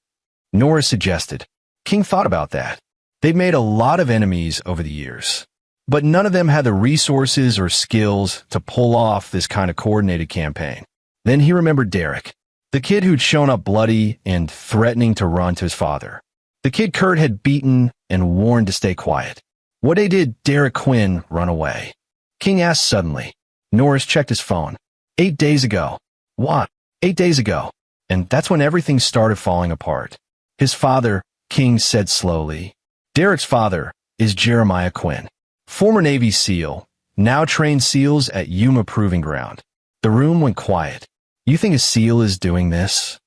Norris suggested. King thought about that. They'd made a lot of enemies over the years, but none of them had the resources or skills to pull off this kind of coordinated campaign. Then he remembered Derek, the kid who'd shown up bloody and threatening to run to his father. The kid Kurt had beaten and warned to stay quiet. What day did Derek Quinn run away? King asked suddenly. Norris checked his phone. 8 days ago. What? 8 days ago. And that's when everything started falling apart. His father, King said slowly. Derek's father is Jeremiah Quinn, former Navy SEAL, now trained SEALs at Yuma Proving Ground. The room went quiet. "You think a SEAL is doing this?"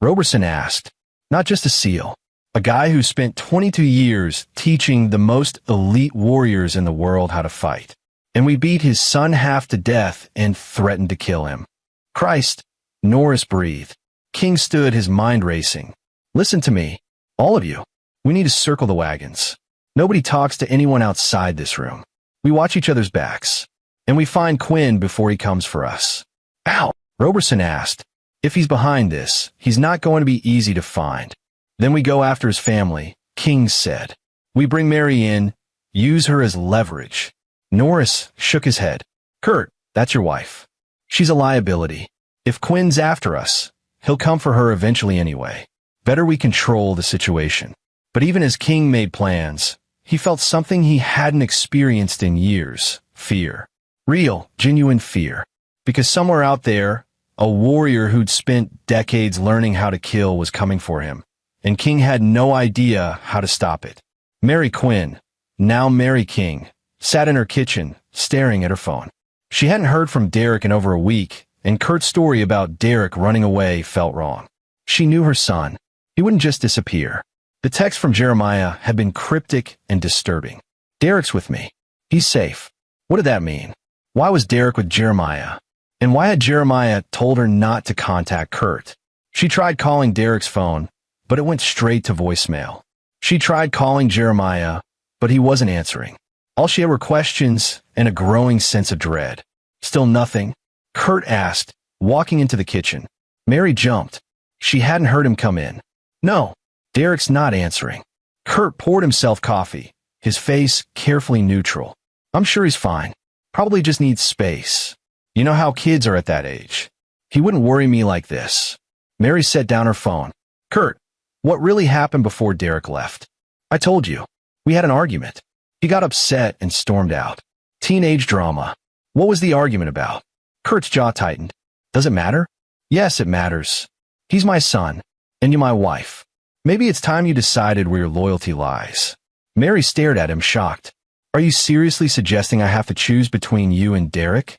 Roberson asked. "Not just a SEAL. A guy who spent 22 years teaching the most elite warriors in the world how to fight. And we beat his son half to death and threatened to kill him." "Christ," Norris breathed. King stood, his mind racing. "Listen to me, all of you. We need to circle the wagons. Nobody talks to anyone outside this room. We watch each other's backs. And we find Quinn before he comes for us." "Ow," Roberson asked. "If he's behind this, he's not going to be easy to find. Then we go after his family," King said. "We bring Mary in, use her as leverage." Norris shook his head. "Kurt, that's your wife. She's a liability. If Quinn's after us, he'll come for her eventually anyway. Better we control the situation." But even as King made plans, he felt something he hadn't experienced in years: fear. Real, genuine fear. Because somewhere out there, a warrior who'd spent decades learning how to kill was coming for him, and King had no idea how to stop it. Mary Quinn, now Mary King, sat in her kitchen, staring at her phone. She hadn't heard from Derek in over a week, and Kurt's story about Derek running away felt wrong. She knew her son. He wouldn't just disappear. The text from Jeremiah had been cryptic and disturbing. "Derek's with me. He's safe." What did that mean? Why was Derek with Jeremiah? And why had Jeremiah told her not to contact Kurt? She tried calling Derek's phone, but it went straight to voicemail. She tried calling Jeremiah, but he wasn't answering. All she had were questions and a growing sense of dread. Still nothing. Kurt asked, walking into the kitchen. Mary jumped. She hadn't heard him come in. No, Derek's not answering. Kurt poured himself coffee, his face carefully neutral. I'm sure he's fine. Probably just needs space. You know how kids are at that age. He wouldn't worry me like this. Mary set down her phone. Kurt, what really happened before Derek left? I told you. We had an argument. He got upset and stormed out. Teenage drama. What was the argument about? Kurt's jaw tightened. Does it matter? Yes, it matters. He's my son, and you're my wife. Maybe it's time you decided where your loyalty lies. Mary stared at him, shocked. Are you seriously suggesting I have to choose between you and Derek?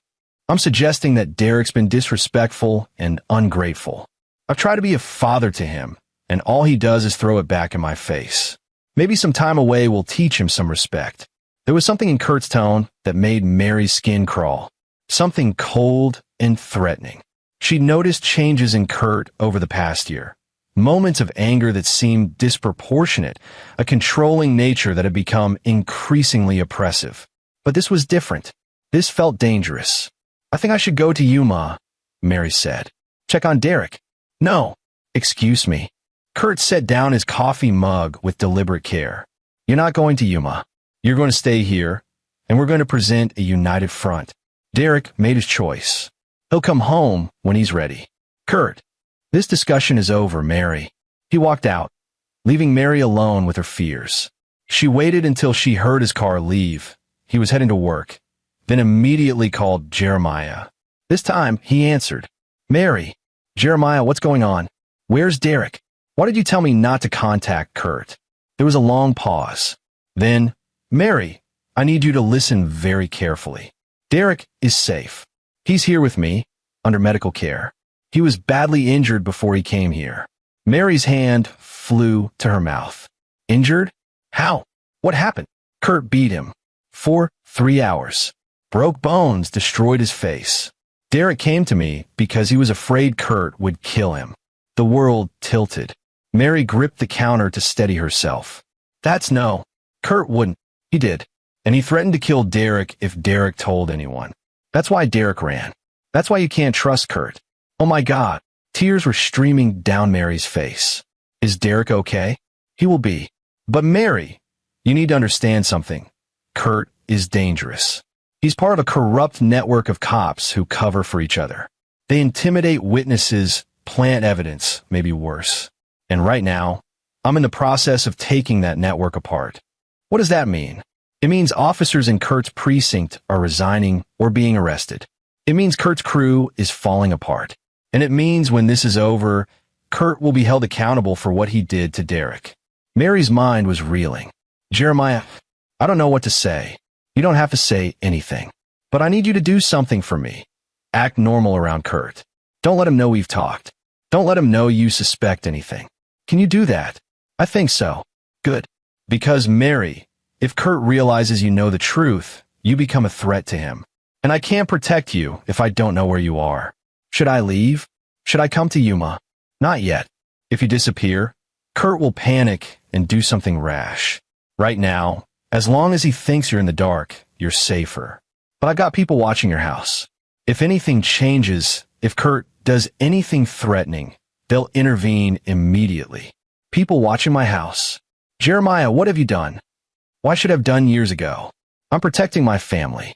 I'm suggesting that Derek's been disrespectful and ungrateful. I've tried to be a father to him, and all he does is throw it back in my face. Maybe some time away will teach him some respect. There was something in Kurt's tone that made Mary's skin crawl. Something cold and threatening. She noticed changes in Kurt over the past year. Moments of anger that seemed disproportionate, a controlling nature that had become increasingly oppressive. But this was different. This felt dangerous. I think I should go to Yuma, Mary said. Check on Derek. No. Excuse me. Kurt set down his coffee mug with deliberate care. You're not going to Yuma. You're going to stay here, and we're going to present a united front. Derek made his choice. He'll come home when he's ready. Kurt, this discussion is over, Mary. He walked out, leaving Mary alone with her fears. She waited until she heard his car leave. He was heading to work, then immediately called Jeremiah. This time, he answered. Mary, Jeremiah, what's going on? Where's Derek? Why did you tell me not to contact Kurt? There was a long pause. Then, Mary, I need you to listen very carefully. Derek is safe. He's here with me, under medical care. He was badly injured before he came here. Mary's hand flew to her mouth. Injured? How? What happened? Kurt beat him. For 3 hours. Broke bones, destroyed his face. Derek came to me because he was afraid Kurt would kill him. The world tilted. Mary gripped the counter to steady herself. That's no. Kurt wouldn't. He did. And he threatened to kill Derek if Derek told anyone. That's why Derek ran. That's why you can't trust Kurt. Oh my God. Tears were streaming down Mary's face. Is Derek okay? He will be. But Mary, you need to understand something. Kurt is dangerous. He's part of a corrupt network of cops who cover for each other. They intimidate witnesses, plant evidence, maybe worse. And right now, I'm in the process of taking that network apart. What does that mean? It means officers in Kurt's precinct are resigning or being arrested. It means Kurt's crew is falling apart. And it means when this is over, Kurt will be held accountable for what he did to Derek. Mary's mind was reeling. Jeremiah, I don't know what to say. You don't have to say anything. But I need you to do something for me. Act normal around Kurt. Don't let him know we've talked. Don't let him know you suspect anything. Can you do that? I think so. Good. Because Mary, if Kurt realizes you know the truth, you become a threat to him. And I can't protect you if I don't know where you are. Should I leave? Should I come to Yuma? Not yet. If you disappear, Kurt will panic and do something rash. Right now, as long as he thinks you're in the dark, you're safer. But I've got people watching your house. If anything changes, if Kurt does anything threatening, they'll intervene immediately. People watching my house. Jeremiah, what have you done? Why should I have done years ago? I'm protecting my family.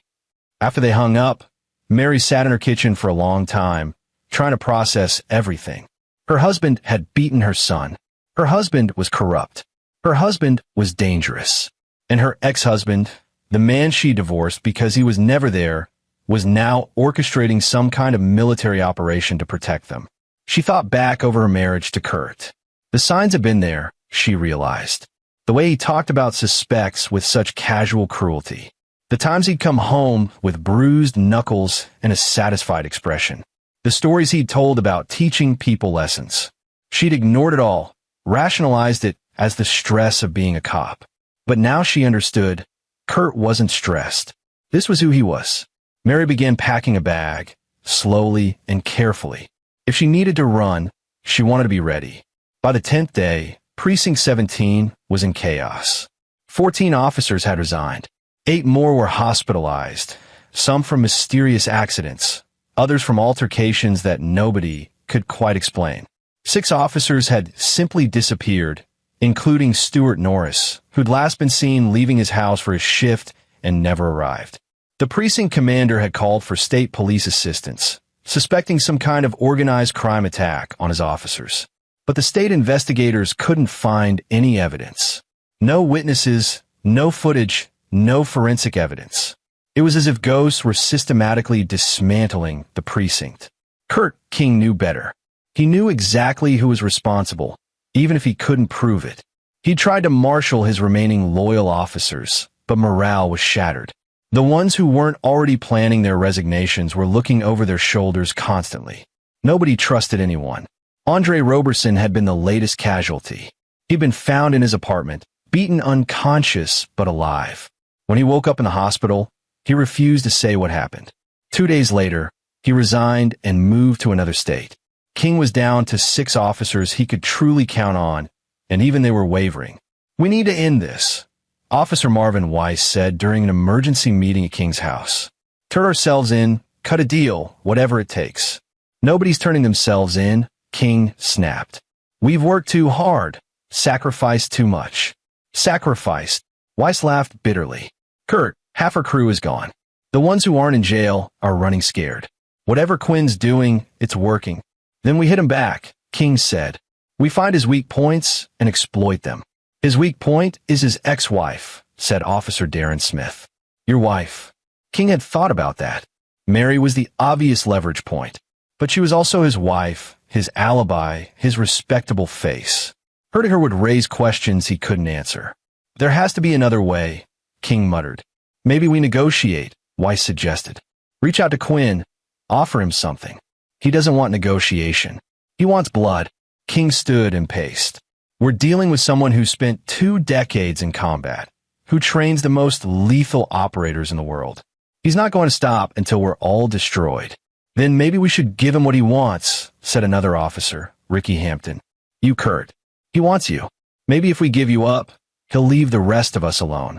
After they hung up, Mary sat in her kitchen for a long time, trying to process everything. Her husband had beaten her son. Her husband was corrupt. Her husband was dangerous. And her ex-husband, the man she divorced because he was never there, was now orchestrating some kind of military operation to protect them. She thought back over her marriage to Kurt. The signs had been there, she realized. The way he talked about suspects with such casual cruelty. The times he'd come home with bruised knuckles and a satisfied expression. The stories he'd told about teaching people lessons. She'd ignored it all, rationalized it as the stress of being a cop. But now she understood. Kurt wasn't stressed. This was who he was. Mary began packing a bag, slowly and carefully. If she needed to run, she wanted to be ready. By the 10th day, Precinct 17 was in chaos. 14 officers had resigned. 8 more were hospitalized, some from mysterious accidents, others from altercations that nobody could quite explain. 6 officers had simply disappeared, including Stuart Norris, who'd last been seen leaving his house for his shift and never arrived. The precinct commander had called for state police assistance, suspecting some kind of organized crime attack on his officers. But the state investigators couldn't find any evidence. No witnesses, no footage, no forensic evidence. It was as if ghosts were systematically dismantling the precinct. Kurt King knew better. He knew exactly who was responsible, even if he couldn't prove it. He tried to marshal his remaining loyal officers, but morale was shattered. The ones who weren't already planning their resignations were looking over their shoulders constantly. Nobody trusted anyone. Andre Roberson had been the latest casualty. He'd been found in his apartment, beaten unconscious but alive. When he woke up in the hospital, he refused to say what happened. 2 days later, he resigned and moved to another state. King was down to 6 officers he could truly count on, and even they were wavering. "We need to end this," Officer Marvin Weiss said during an emergency meeting at King's house. "Turn ourselves in, cut a deal, whatever it takes." "Nobody's turning themselves in," King snapped. "We've worked too hard, sacrificed too much." "Sacrificed?" Weiss laughed bitterly. "Kurt, half our crew is gone. The ones who aren't in jail are running scared. Whatever Quinn's doing, it's working. Then we hit him back," King said. "We find his weak points and exploit them." "His weak point is his ex-wife," said Officer Darren Smith. "Your wife." King had thought about that. Mary was the obvious leverage point, but she was also his wife, his alibi, his respectable face. Hurting her would raise questions he couldn't answer. "There has to be another way," King muttered. "Maybe we negotiate," Weiss suggested. "Reach out to Quinn. Offer him something." "He doesn't want negotiation. He wants blood." King stood and paced. "We're dealing with someone who spent 2 decades in combat, who trains the most lethal operators in the world. He's not going to stop until we're all destroyed." "Then maybe we should give him what he wants," said another officer, Ricky Hampton. "You, Kurt. He wants you. Maybe if we give you up, he'll leave the rest of us alone."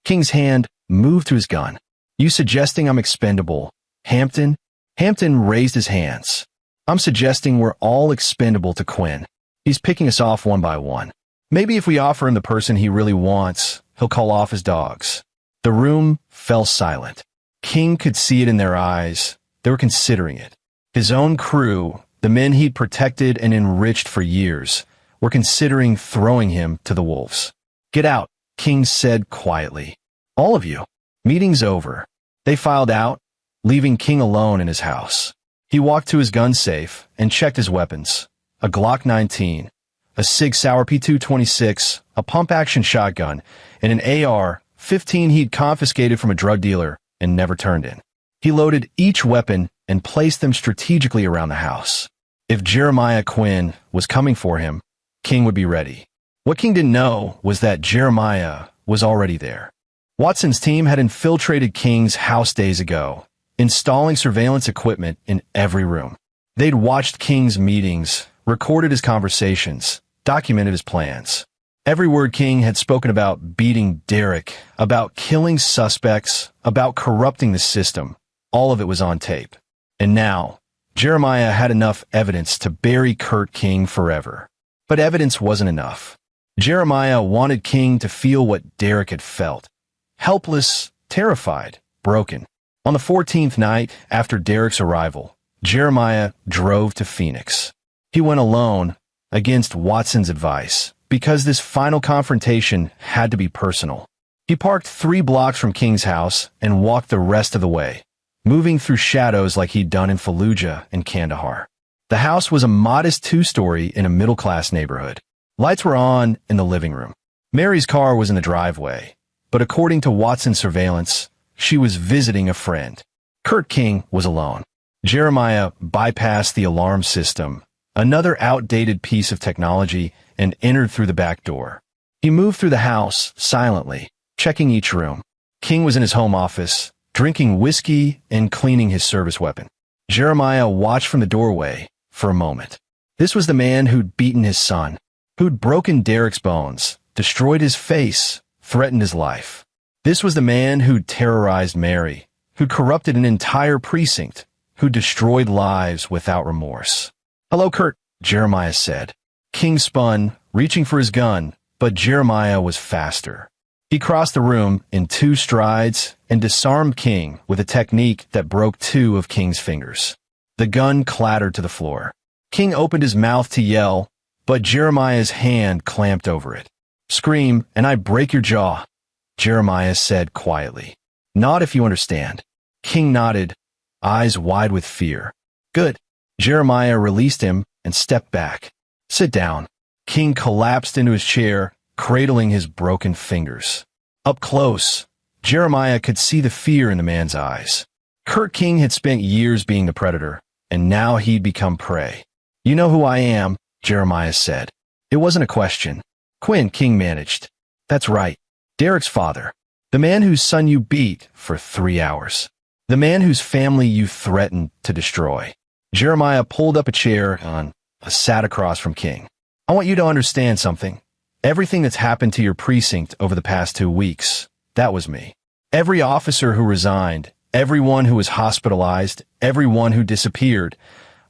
King's hand moved to his gun. "You suggesting I'm expendable, Hampton?" Hampton raised his hands. "I'm suggesting we're all expendable to Quinn. He's picking us off one by one. Maybe if we offer him the person he really wants, he'll call off his dogs." The room fell silent. King could see it in their eyes. They were considering it. His own crew, the men he'd protected and enriched for years, were considering throwing him to the wolves. "Get out," King said quietly. "All of you." "Meeting's over." They filed out, leaving King alone in his house. He walked to his gun safe and checked his weapons. A Glock 19, a Sig Sauer P226, a pump-action shotgun, and an AR-15 he'd confiscated from a drug dealer and never turned in. He loaded each weapon and placed them strategically around the house. If Jeremiah Quinn was coming for him, King would be ready. What King didn't know was that Jeremiah was already there. Watson's team had infiltrated King's house days ago, installing surveillance equipment in every room. They'd watched King's meetings, recorded his conversations, documented his plans. Every word King had spoken about beating Derek, about killing suspects, about corrupting the system, all of it was on tape. And now, Jeremiah had enough evidence to bury Kurt King forever. But evidence wasn't enough. Jeremiah wanted King to feel what Derek had felt. Helpless, terrified, broken. On the 14th night after Derek's arrival, Jeremiah drove to Phoenix. He went alone, against Watson's advice, because this final confrontation had to be personal. He parked 3 blocks from King's house and walked the rest of the way, moving through shadows like he'd done in Fallujah and Kandahar. The house was a modest 2-story in a middle-class neighborhood. Lights were on in the living room. Mary's car was in the driveway, but according to Watson's surveillance, she was visiting a friend. Kurt King was alone. Jeremiah bypassed the alarm system, another outdated piece of technology, and entered through the back door. He moved through the house silently, checking each room. King was in his home office, drinking whiskey and cleaning his service weapon. Jeremiah watched from the doorway for a moment. This was the man who'd beaten his son, who'd broken Derek's bones, destroyed his face, threatened his life. This was the man who'd terrorized Mary, who'd corrupted an entire precinct, who destroyed lives without remorse. "Hello, Kurt," Jeremiah said. King spun, reaching for his gun, but Jeremiah was faster. He crossed the room in 2 strides and disarmed King with a technique that broke 2 of King's fingers. The gun clattered to the floor. King opened his mouth to yell, but Jeremiah's hand clamped over it. "Scream, and I break your jaw," Jeremiah said quietly. "Nod if you understand." King nodded, eyes wide with fear. "Good." Jeremiah released him and stepped back. "Sit down." King collapsed into his chair, cradling his broken fingers. Up close, Jeremiah could see the fear in the man's eyes. Kurt King had spent years being the predator, and now he'd become prey. "You know who I am," Jeremiah said. It wasn't a question. "Quinn," King managed. "That's right. Derek's father. The man whose son you beat for 3 hours. The man whose family you threatened to destroy." Jeremiah pulled up a chair and sat across from King. "I want you to understand something. Everything that's happened to your precinct over the past 2 weeks, that was me. Every officer who resigned, everyone who was hospitalized, everyone who disappeared,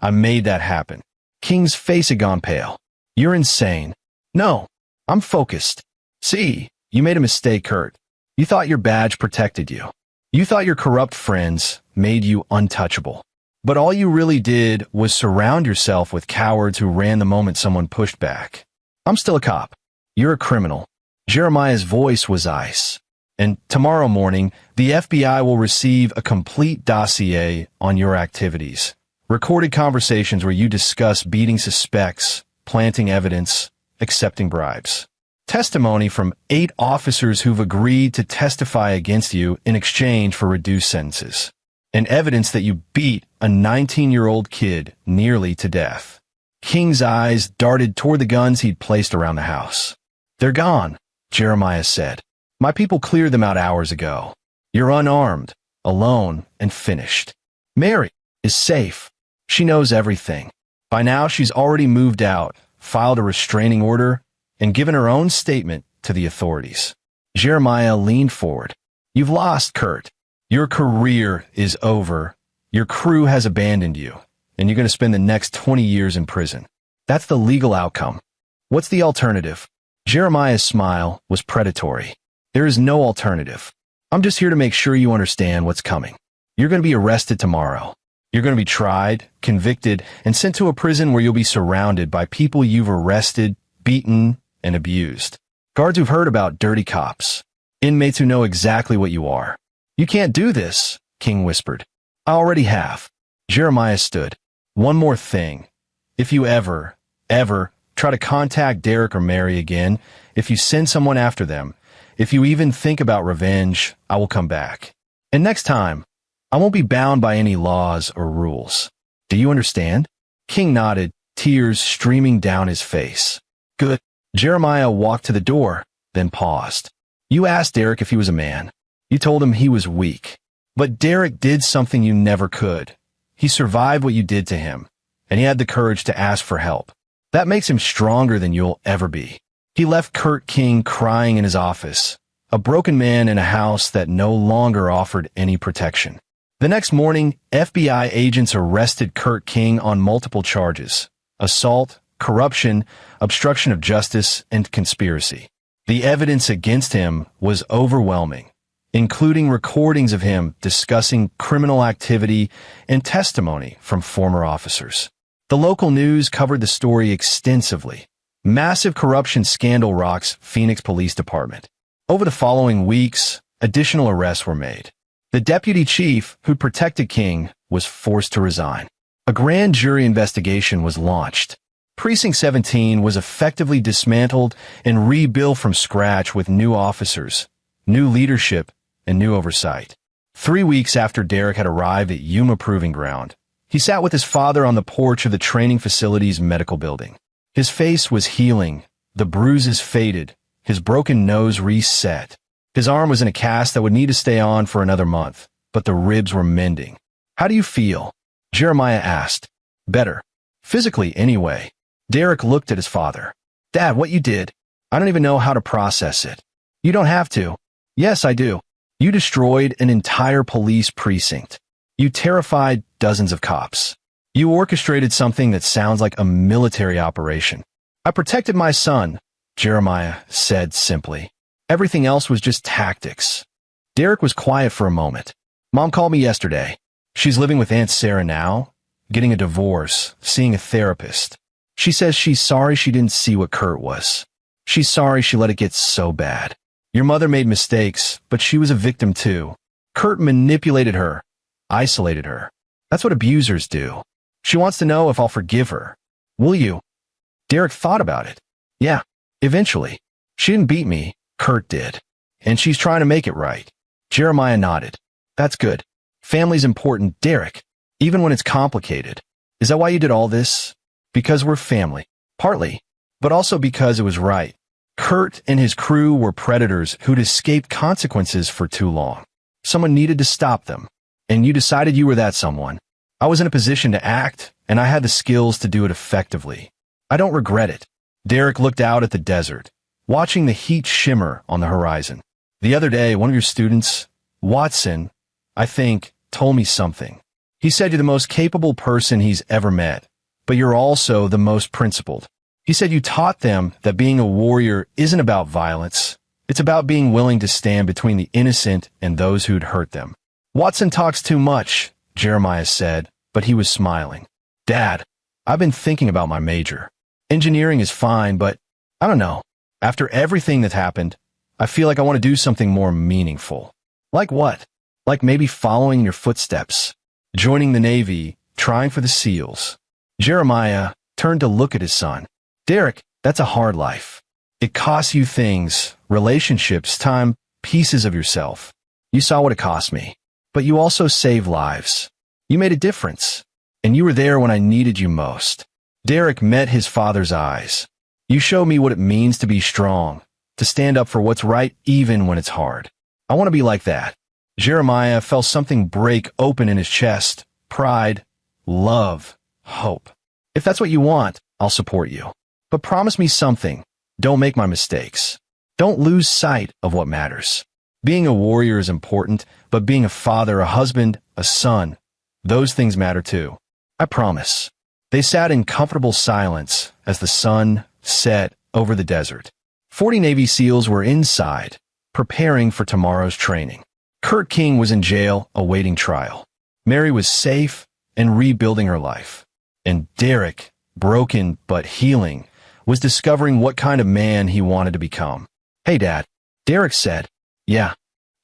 I made that happen." King's face had gone pale. "You're insane." "No, I'm focused. See, you made a mistake, Kurt. You thought your badge protected you. You thought your corrupt friends made you untouchable. But all you really did was surround yourself with cowards who ran the moment someone pushed back. I'm still a cop. You're a criminal." Jeremiah's voice was ice. "And tomorrow morning, the FBI will receive a complete dossier on your activities. Recorded conversations where you discuss beating suspects, planting evidence, accepting bribes. Testimony from 8 officers who've agreed to testify against you in exchange for reduced sentences. And evidence that you beat a 19-year-old kid nearly to death." King's eyes darted toward the guns he'd placed around the house. "They're gone," Jeremiah said. "My people cleared them out hours ago. You're unarmed, alone, and finished. Mary is safe. She knows everything. By now, she's already moved out, filed a restraining order, and given her own statement to the authorities." Jeremiah leaned forward. "You've lost, Kurt. Your career is over. Your crew has abandoned you, and you're going to spend the next 20 years in prison. That's the legal outcome. What's the alternative?" Jeremiah's smile was predatory. "There is no alternative. I'm just here to make sure you understand what's coming. You're going to be arrested tomorrow. You're going to be tried, convicted, and sent to a prison where you'll be surrounded by people you've arrested, beaten, and abused. Guards who've heard about dirty cops. Inmates who know exactly what you are." "You can't do this," King whispered. "I already have." Jeremiah stood. "One more thing. If you ever try to contact Derek or Mary again, if you send someone after them, if you even think about revenge, I will come back. And next time, I won't be bound by any laws or rules. Do you understand?" King nodded, tears streaming down his face. "Good." Jeremiah walked to the door, then paused. "You asked Derek if he was a man. You told him he was weak. But Derek did something you never could. He survived what you did to him, and he had the courage to ask for help. That makes him stronger than you'll ever be. He left Kurt King crying in his office, a broken man in a house that no longer offered any protection. The next morning, FBI agents arrested Kurt King on multiple charges: assault, corruption, obstruction of justice, and conspiracy. The evidence against him was overwhelming, including recordings of him discussing criminal activity and testimony from former officers. The local news covered the story extensively. Massive corruption scandal rocks Phoenix Police Department. Over the following weeks, additional arrests were made. The deputy chief who protected King was forced to resign. A grand jury investigation was launched. Precinct 17 was effectively dismantled and rebuilt from scratch with new officers, new leadership, and new oversight. 3 weeks after Derek had arrived at Yuma Proving Ground, he sat with his father on the porch of the training facility's medical building. His face was healing, the bruises faded, his broken nose reset. His arm was in a cast that would need to stay on for another month, but the ribs were mending. "How do you feel?" Jeremiah asked. "Better. Physically, anyway." Derek looked at his father. Dad, what you did, I don't even know how to process it. You don't have to. Yes, I do. You destroyed an entire police precinct. You terrified dozens of cops. You orchestrated something that sounds like a military operation. I protected my son, Jeremiah said simply. Everything else was just tactics. Derek was quiet for a moment. Mom called me yesterday. She's living with Aunt Sarah now, getting a divorce, seeing a therapist. She says she's sorry she didn't see what Kurt was. She's sorry she let it get so bad. Your mother made mistakes, but she was a victim too. Kurt manipulated her, isolated her. That's what abusers do. She wants to know if I'll forgive her. Will you? Derek thought about it. Yeah, eventually. She didn't beat me, Kurt did. And she's trying to make it right. Jeremiah nodded. That's good. Family's important, Derek, even when it's complicated. Is that why you did all this? Because we're family. Partly, but also because it was right. Kurt and his crew were predators who'd escaped consequences for too long. Someone needed to stop them. And you decided you were that someone. I was in a position to act, and I had the skills to do it effectively. I don't regret it. Derek looked out at the desert, watching the heat shimmer on the horizon. The other day, one of your students, Watson, I think, told me something. He said you're the most capable person he's ever met, but you're also the most principled. He said you taught them that being a warrior isn't about violence. It's about being willing to stand between the innocent and those who'd hurt them. Watson talks too much, Jeremiah said, but he was smiling. Dad, I've been thinking about my major. Engineering is fine, but I don't know. After everything that's happened, I feel like I want to do something more meaningful. Like what? Like maybe following in your footsteps, joining the Navy, trying for the SEALs. Jeremiah turned to look at his son. Derek, that's a hard life. It costs you things, relationships, time, pieces of yourself. You saw what it cost me. But you also saved lives. You made a difference. And you were there when I needed you most. Derek met his father's eyes. You showed me what it means to be strong, to stand up for what's right even when it's hard. I want to be like that. Jeremiah felt something break open in his chest. Pride, love, hope. If that's what you want, I'll support you. But promise me something. Don't make my mistakes. Don't lose sight of what matters. Being a warrior is important, but being a father, a husband, a son, those things matter too. I promise. They sat in comfortable silence as the sun set over the desert. 40 Navy SEALs were inside, preparing for tomorrow's training. Kurt King was in jail, awaiting trial. Mary was safe and rebuilding her life. And Derek, broken but healing, was discovering what kind of man he wanted to become. Hey, Dad, Derek said. Yeah,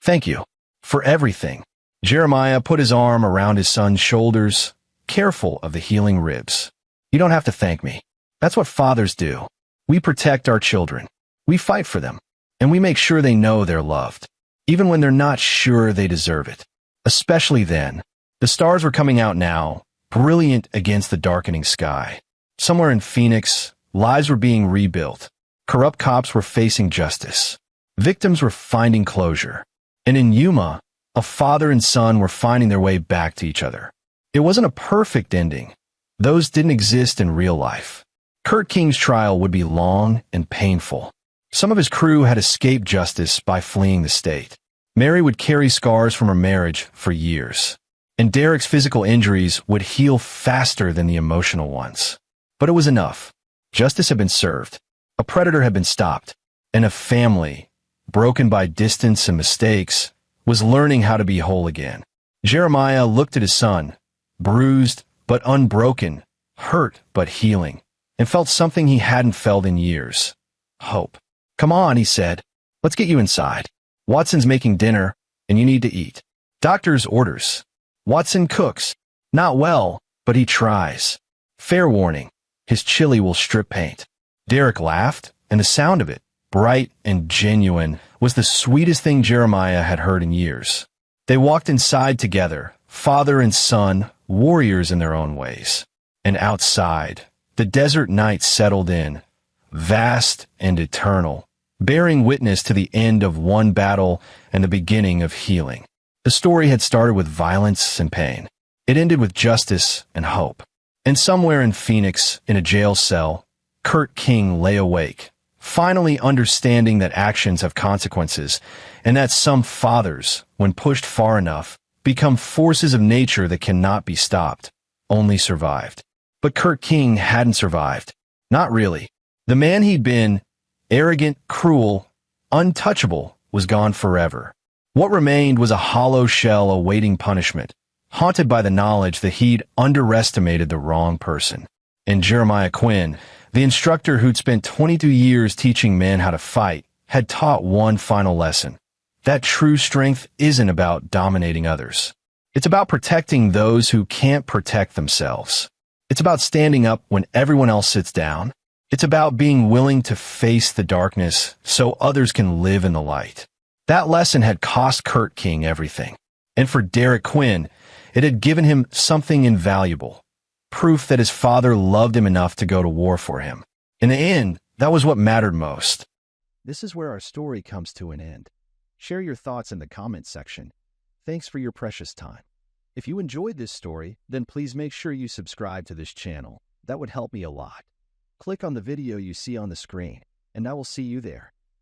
thank you for everything. Jeremiah put his arm around his son's shoulders, careful of the healing ribs. You don't have to thank me. That's what fathers do. We protect our children. We fight for them. And we make sure they know they're loved, even when they're not sure they deserve it. Especially then. The stars were coming out now, brilliant against the darkening sky. Somewhere in Phoenix, lives were being rebuilt. Corrupt cops were facing justice. Victims were finding closure. And in Yuma, a father and son were finding their way back to each other. It wasn't a perfect ending. Those didn't exist in real life. Kurt King's trial would be long and painful. Some of his crew had escaped justice by fleeing the state. Mary would carry scars from her marriage for years. And Derek's physical injuries would heal faster than the emotional ones. But it was enough. Justice had been served. A predator had been stopped. And a family, broken by distance and mistakes, was learning how to be whole again. Jeremiah looked at his son, bruised but unbroken, hurt but healing, and felt something he hadn't felt in years. Hope. Come on, he said. Let's get you inside. Watson's making dinner, and you need to eat. Doctor's orders. Watson cooks. Not well, but he tries. Fair warning. His chili will strip paint. Derek laughed, and the sound of it, bright and genuine, was the sweetest thing Jeremiah had heard in years. They walked inside together, father and son, warriors in their own ways. And outside, the desert night settled in, vast and eternal, bearing witness to the end of one battle and the beginning of healing. The story had started with violence and pain. It ended with justice and hope. And somewhere in Phoenix, in a jail cell, Kurt King lay awake, finally understanding that actions have consequences, and that some fathers, when pushed far enough, become forces of nature that cannot be stopped, only survived. But Kurt King hadn't survived. Not really. The man he'd been, arrogant, cruel, untouchable, was gone forever. What remained was a hollow shell awaiting punishment, haunted by the knowledge that he'd underestimated the wrong person. And Jeremiah Quinn, the instructor who'd spent 22 years teaching men how to fight, had taught one final lesson. That true strength isn't about dominating others. It's about protecting those who can't protect themselves. It's about standing up when everyone else sits down. It's about being willing to face the darkness so others can live in the light. That lesson had cost Kurt King everything. And for Derek Quinn, it had given him something invaluable. Proof that his father loved him enough to go to war for him. In the end, that was what mattered most. This is where our story comes to an end. Share your thoughts in the comments section. Thanks for your precious time. If you enjoyed this story, then please make sure you subscribe to this channel. That would help me a lot. Click on the video you see on the screen, and I will see you there.